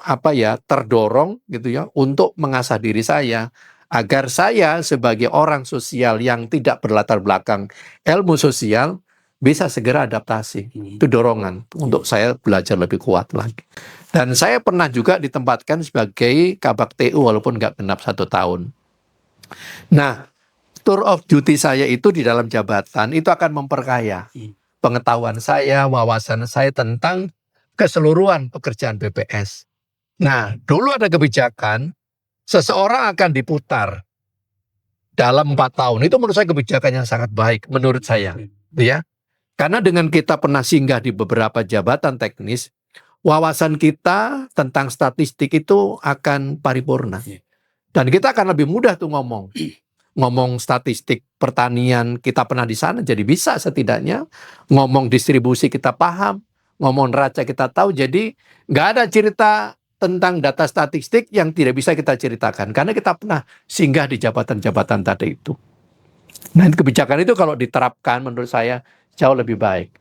terdorong gitu ya untuk mengasah diri saya agar saya sebagai orang sosial yang tidak berlatar belakang ilmu sosial bisa segera adaptasi. Itu dorongan untuk saya belajar lebih kuat lagi. Dan saya pernah juga ditempatkan sebagai kabak TU walaupun nggak genap 1 tahun. Nah, tour of duty saya itu di dalam jabatan itu akan memperkaya pengetahuan saya, wawasan saya tentang keseluruhan pekerjaan BPS. Nah, dulu ada kebijakan seseorang akan diputar dalam 4 tahun. Itu menurut saya kebijakan yang sangat baik menurut saya, ya. Karena dengan kita pernah singgah di beberapa jabatan teknis, wawasan kita tentang statistik itu akan paripurna. Dan kita akan lebih mudah tuh ngomong statistik pertanian, kita pernah di sana jadi bisa setidaknya. Ngomong distribusi kita paham, ngomong neraca kita tahu, jadi nggak ada cerita tentang data statistik yang tidak bisa kita ceritakan. Karena kita pernah singgah di jabatan-jabatan tadi itu. Nah kebijakan itu kalau diterapkan menurut saya jauh lebih baik.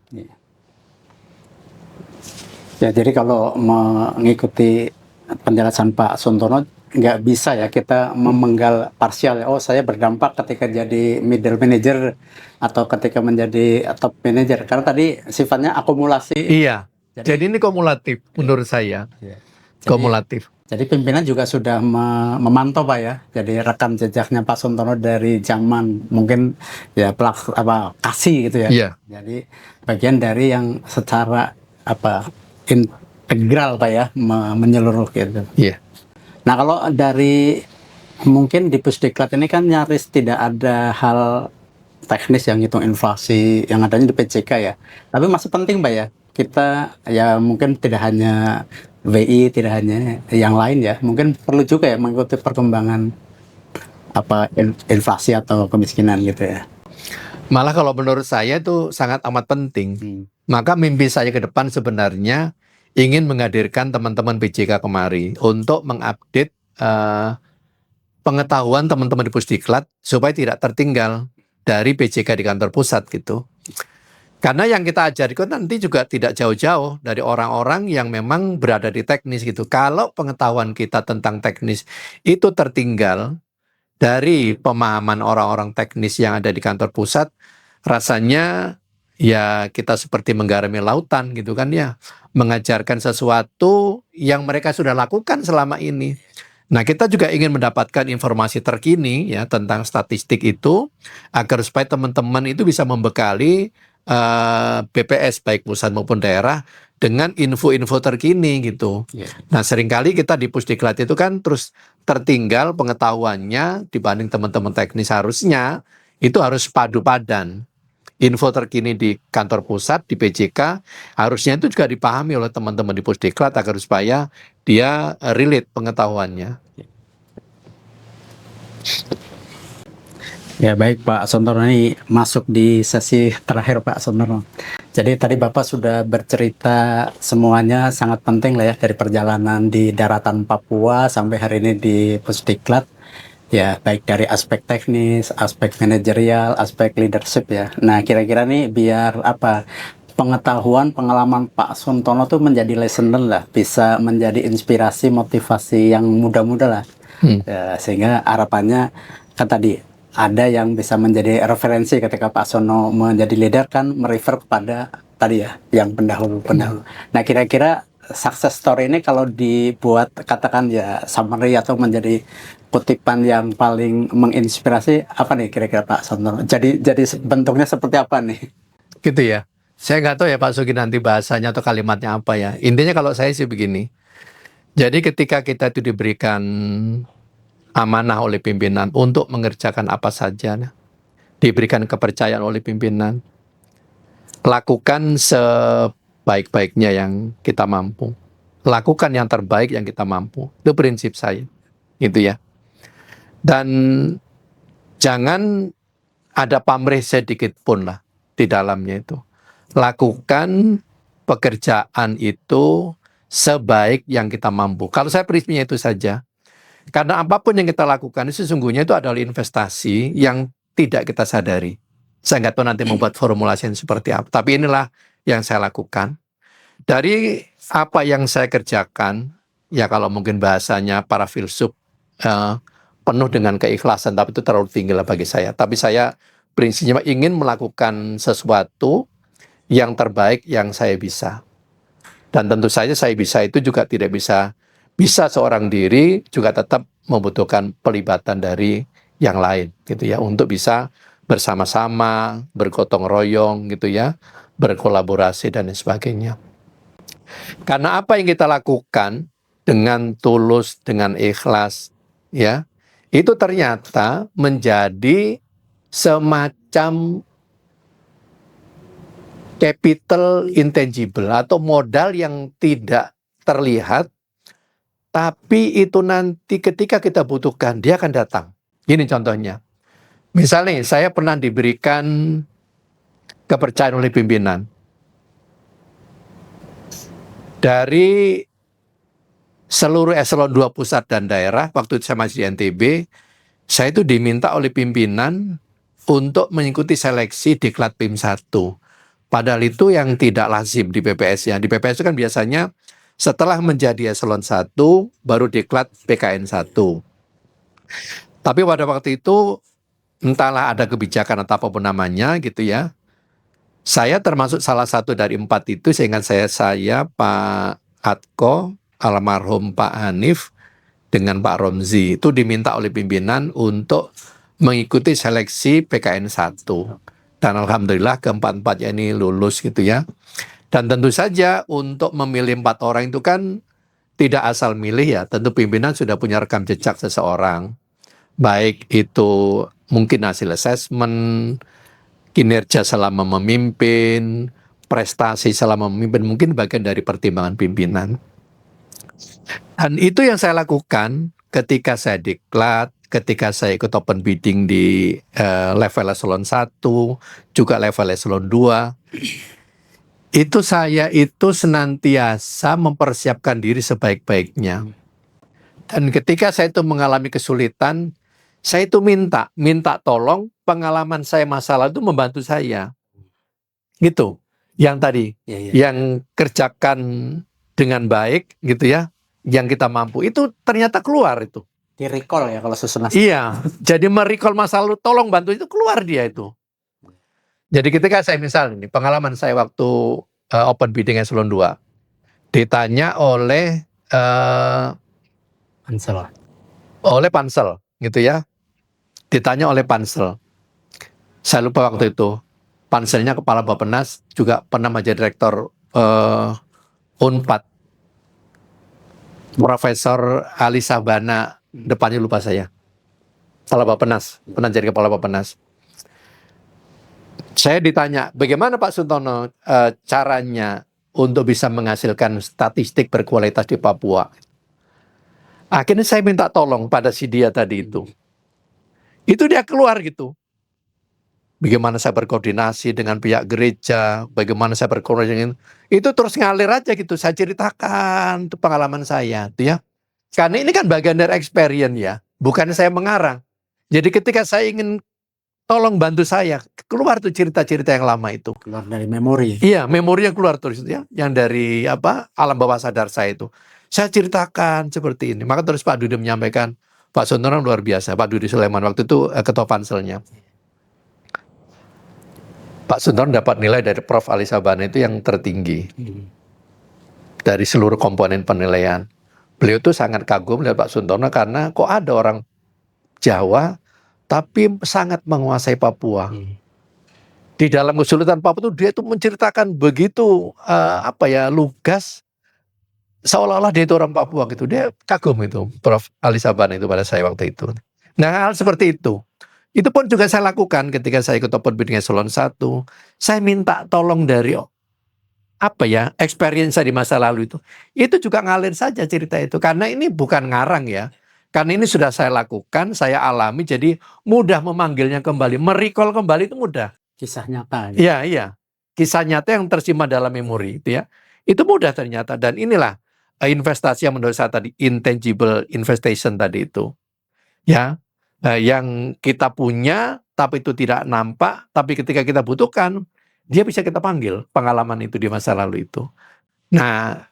Ya, jadi kalau mengikuti penjelasan Pak Suntono, nggak bisa ya kita memenggal parsial ya. Oh, saya berdampak ketika jadi middle manager atau ketika menjadi top manager. Karena tadi sifatnya akumulasi. Iya, jadi ini kumulatif menurut saya. Iya. kumulatif. Jadi pimpinan juga sudah memantau Pak ya. Jadi rekam jejaknya Pak Suntono dari zaman mungkin ya kasih gitu ya. Iya. Jadi bagian dari yang secara integral Pak ya, menyeluruh gitu. Iya. Nah kalau dari mungkin di Pusdiklat ini kan nyaris tidak ada hal teknis yang hitung inflasi yang adanya di PJK ya. Tapi masih penting Pak ya. Kita ya mungkin tidak hanya WI, tidak hanya yang lain ya, mungkin perlu juga ya mengikuti perkembangan inflasi atau kemiskinan gitu ya. Malah kalau menurut saya itu sangat amat penting. Maka mimpi saya ke depan sebenarnya ingin menghadirkan teman-teman PJK kemari untuk mengupdate pengetahuan teman-teman di Pusdiklat supaya tidak tertinggal dari PJK di kantor pusat gitu. Karena yang kita ajarkan nanti juga tidak jauh-jauh dari orang-orang yang memang berada di teknis gitu. Kalau pengetahuan kita tentang teknis itu tertinggal dari pemahaman orang-orang teknis yang ada di kantor pusat, rasanya ya kita seperti menggarami lautan gitu kan ya. Mengajarkan sesuatu yang mereka sudah lakukan selama ini. Nah, kita juga ingin mendapatkan informasi terkini ya tentang statistik itu agar supaya teman-teman itu bisa membekali BPS baik pusat maupun daerah dengan info-info terkini gitu. Nah, seringkali kita di Pusdiklat itu kan terus tertinggal pengetahuannya dibanding teman-teman teknis. Harusnya itu harus padu padan. Info terkini di kantor pusat, di PJK, harusnya itu juga dipahami oleh teman-teman di Pusdiklat agar supaya dia relate pengetahuannya. Ya baik Pak Suntono, ini masuk di sesi terakhir Pak Suntono. Jadi tadi Bapak sudah bercerita semuanya sangat penting lah ya, dari perjalanan di daratan Papua sampai hari ini di Pusdiklat. Ya baik dari aspek teknis, aspek manajerial, aspek leadership ya. Nah kira-kira nih biar pengetahuan, pengalaman Pak Suntono tuh menjadi lesson learned lah, bisa menjadi inspirasi, motivasi yang muda-muda lah. Ya, sehingga harapannya kan tadi ada yang bisa menjadi referensi ketika Pak Sono menjadi leader kan merefer kepada tadi ya yang pendahulu-pendahulu. Nah kira-kira success story ini kalau dibuat katakan ya summary atau menjadi kutipan yang paling menginspirasi apa nih kira-kira Pak Sono? Jadi bentuknya seperti apa nih? Gitu ya. Saya nggak tahu ya Pak Sugi nanti bahasanya atau kalimatnya apa ya. Intinya kalau saya sih begini. Jadi ketika kita itu diberikan amanah oleh pimpinan untuk mengerjakan apa saja, diberikan kepercayaan oleh pimpinan, lakukan sebaik-baiknya yang kita mampu, lakukan yang terbaik yang kita mampu. Itu prinsip saya, gitu ya. Dan jangan ada pamrih sedikit pun lah di dalamnya itu. Lakukan pekerjaan itu sebaik yang kita mampu. Kalau saya prinsipnya itu saja. Karena apapun yang kita lakukan itu sesungguhnya itu adalah investasi yang tidak kita sadari. Saya nggak tahu nanti membuat formulasi yang seperti apa. Tapi inilah yang saya lakukan. Dari apa yang saya kerjakan, ya kalau mungkin bahasanya para filsuf, penuh dengan keikhlasan, tapi itu terlalu tinggi lah bagi saya. Tapi saya prinsipnya ingin melakukan sesuatu yang terbaik yang saya bisa. Dan tentu saja saya bisa itu juga tidak bisa seorang diri, juga tetap membutuhkan pelibatan dari yang lain gitu ya, untuk bisa bersama-sama, bergotong royong gitu ya, berkolaborasi dan sebagainya. Karena apa yang kita lakukan dengan tulus, dengan ikhlas ya, itu ternyata menjadi semacam capital intangible atau modal yang tidak terlihat, tapi itu nanti ketika kita butuhkan, dia akan datang. Ini contohnya. Misalnya, saya pernah diberikan kepercayaan oleh pimpinan. Dari seluruh eselon 2 pusat dan daerah, waktu itu saya masih di NTB, saya itu diminta oleh pimpinan untuk mengikuti seleksi Diklat PIM 1. Padahal itu yang tidak lazim di PPS ya. Di PPS itu kan biasanya setelah menjadi eselon 1, baru diklat PKN 1. Tapi pada waktu itu, entahlah ada kebijakan atau apapun namanya gitu ya. Saya termasuk salah satu dari 4 itu, sehingga saya Pak Atko, almarhum Pak Hanif dengan Pak Romzi itu diminta oleh pimpinan untuk mengikuti seleksi PKN 1. Dan alhamdulillah keempat-empatnya ini lulus gitu ya. Dan tentu saja untuk memilih 4 orang itu kan tidak asal milih ya. Tentu pimpinan sudah punya rekam jejak seseorang. Baik itu mungkin hasil assessment, kinerja selama memimpin, prestasi selama memimpin, mungkin bagian dari pertimbangan pimpinan. Dan itu yang saya lakukan ketika saya diklat, ketika saya ikut open bidding di level eselon 1, juga level eselon 2. Itu saya itu senantiasa mempersiapkan diri sebaik-baiknya. Dan ketika saya itu mengalami kesulitan, saya itu minta tolong pengalaman saya masa lalu itu membantu saya. Gitu. Yang tadi, yang kerjakan dengan baik gitu ya, yang kita mampu itu ternyata keluar itu. Di recall ya kalau susunan. Iya, jadi merecall masa lalu, tolong bantu itu keluar dia itu. Jadi ketika saya misal ini pengalaman saya waktu open bidding eselon 2 ditanya oleh pansel gitu ya. Ditanya oleh pansel. Saya lupa waktu itu. Panselnya kepala Bappenas juga pernah menjadi direktur Unpad. Profesor Ali Sabana, depannya lupa saya. Kepala Bappenas, pernah jadi kepala Bappenas. Saya ditanya, bagaimana Pak Suntono caranya untuk bisa menghasilkan statistik berkualitas di Papua? Akhirnya saya minta tolong pada si dia tadi itu. Itu dia keluar gitu. Bagaimana saya berkoordinasi dengan pihak gereja, bagaimana saya berkoordinasi dengan itu terus ngalir aja gitu. Saya ceritakan itu pengalaman saya, gitu ya. Karena ini kan bagian dari experience ya, bukan saya mengarang. Jadi ketika saya ingin tolong bantu saya, keluar tuh cerita-cerita yang lama itu. Keluar dari memori. Iya, memori yang keluar terus ya, yang dari alam bawah sadar saya itu. Saya ceritakan seperti ini. Maka terus Pak Dudi menyampaikan, Pak Suntono luar biasa, Pak Dudi Sulaiman waktu itu ketua panselnya. Pak Suntono dapat nilai dari Prof. Ali Sabana itu yang tertinggi dari seluruh komponen penilaian. Beliau tuh sangat kagum lihat Pak Suntono karena kok ada orang Jawa tapi sangat menguasai Papua. Di dalam kesulitan Papua itu dia tuh menceritakan begitu lugas, seolah-olah dia itu orang Papua gitu. Dia kagum itu Prof. Ali Sabana itu pada saya waktu itu. Nah hal seperti itu pun juga saya lakukan ketika saya ikut open bidding eselon 1. Saya minta tolong dari experience saya di masa lalu itu. Itu juga ngalir saja cerita itu. Karena ini bukan ngarang ya. Karena ini sudah saya lakukan, saya alami, jadi mudah memanggilnya kembali. Merecall kembali itu mudah. Kisah nyata. Iya. Kisah nyata yang tersimpan dalam memori itu ya. Itu mudah ternyata. Dan inilah investasi yang menurut saya tadi, intangible investation tadi itu. Ya. Yang kita punya tapi itu tidak nampak, tapi ketika kita butuhkan dia bisa kita panggil pengalaman itu di masa lalu itu. Nah,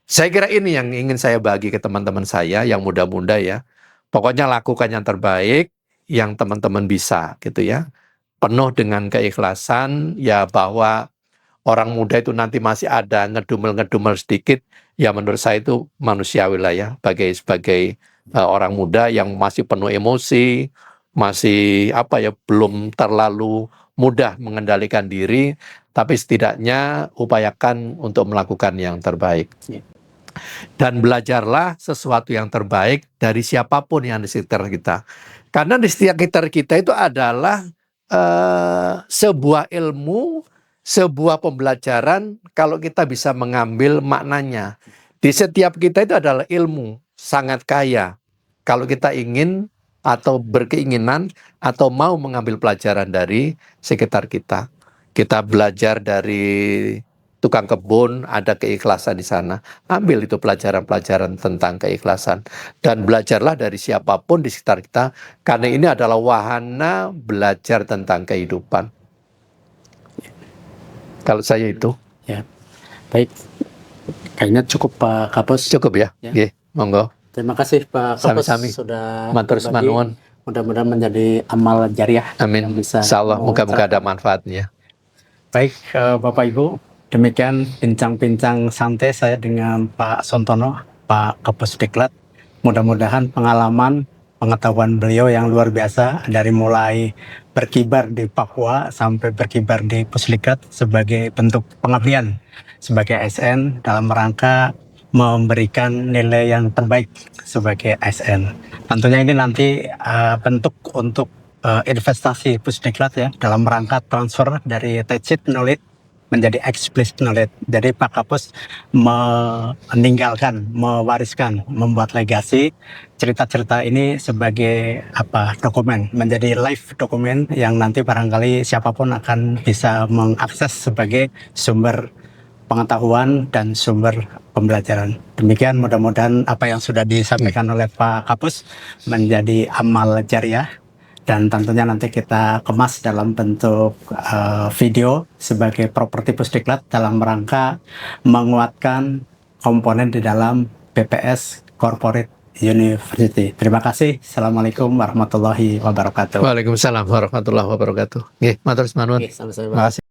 saya kira ini yang ingin saya bagi ke teman-teman saya yang muda-muda ya. Pokoknya lakukan yang terbaik yang teman-teman bisa gitu ya. Penuh dengan keikhlasan ya, bahwa orang muda itu nanti masih ada ngedumel-ngedumel sedikit ya, menurut saya itu manusiawi lah ya, sebagai orang muda yang masih penuh emosi, masih belum terlalu mudah mengendalikan diri, tapi setidaknya upayakan untuk melakukan yang terbaik. Dan belajarlah sesuatu yang terbaik dari siapapun yang di sekitar kita. Karena di sekitar kita itu adalah sebuah ilmu, sebuah pembelajaran kalau kita bisa mengambil maknanya. Di setiap kita itu adalah ilmu, sangat kaya. Kalau kita ingin atau berkeinginan atau mau mengambil pelajaran dari sekitar kita. Kita belajar dari tukang kebun, ada keikhlasan di sana. Ambil itu pelajaran-pelajaran tentang keikhlasan. Dan belajarlah dari siapapun di sekitar kita. Karena ini adalah wahana belajar tentang kehidupan. Kalau saya itu. Ya, baik. Kayaknya cukup Pak Kapus. Cukup ya? Oke, monggo. Terima kasih Pak Kapus sudah matur nuwun. Mudah-mudahan menjadi amal jariah. Amin. Insyaallah, moga-moga ada manfaatnya. Baik, Bapak Ibu, demikian bincang-bincang santai saya dengan Pak Suntono Pak Kapusdiklat. Mudah-mudahan pengetahuan beliau yang luar biasa dari mulai berkibar di Papua sampai berkibar di Pusdiklat sebagai bentuk pengabdian sebagai ASN dalam rangka memberikan nilai yang terbaik sebagai ASN. Tentunya ini nanti bentuk untuk investasi Pusdiklat ya dalam rangka transfer dari tacit knowledge menjadi explicit knowledge. Jadi Pak Kapus meninggalkan, mewariskan, membuat legasi cerita-cerita ini sebagai dokumen, menjadi live dokumen yang nanti barangkali siapapun akan bisa mengakses sebagai sumber pengetahuan dan sumber pembelajaran. Demikian mudah-mudahan apa yang sudah disampaikan oleh Pak Kapus menjadi amal jariah. Dan tentunya nanti kita kemas dalam bentuk video sebagai properti Pusdiklat dalam rangka menguatkan komponen di dalam BPS Corporate University. Terima kasih. Assalamualaikum warahmatullahi wabarakatuh. Waalaikumsalam warahmatullahi wabarakatuh. Nggih, matur nuwun. Sama-sama. Terima kasih.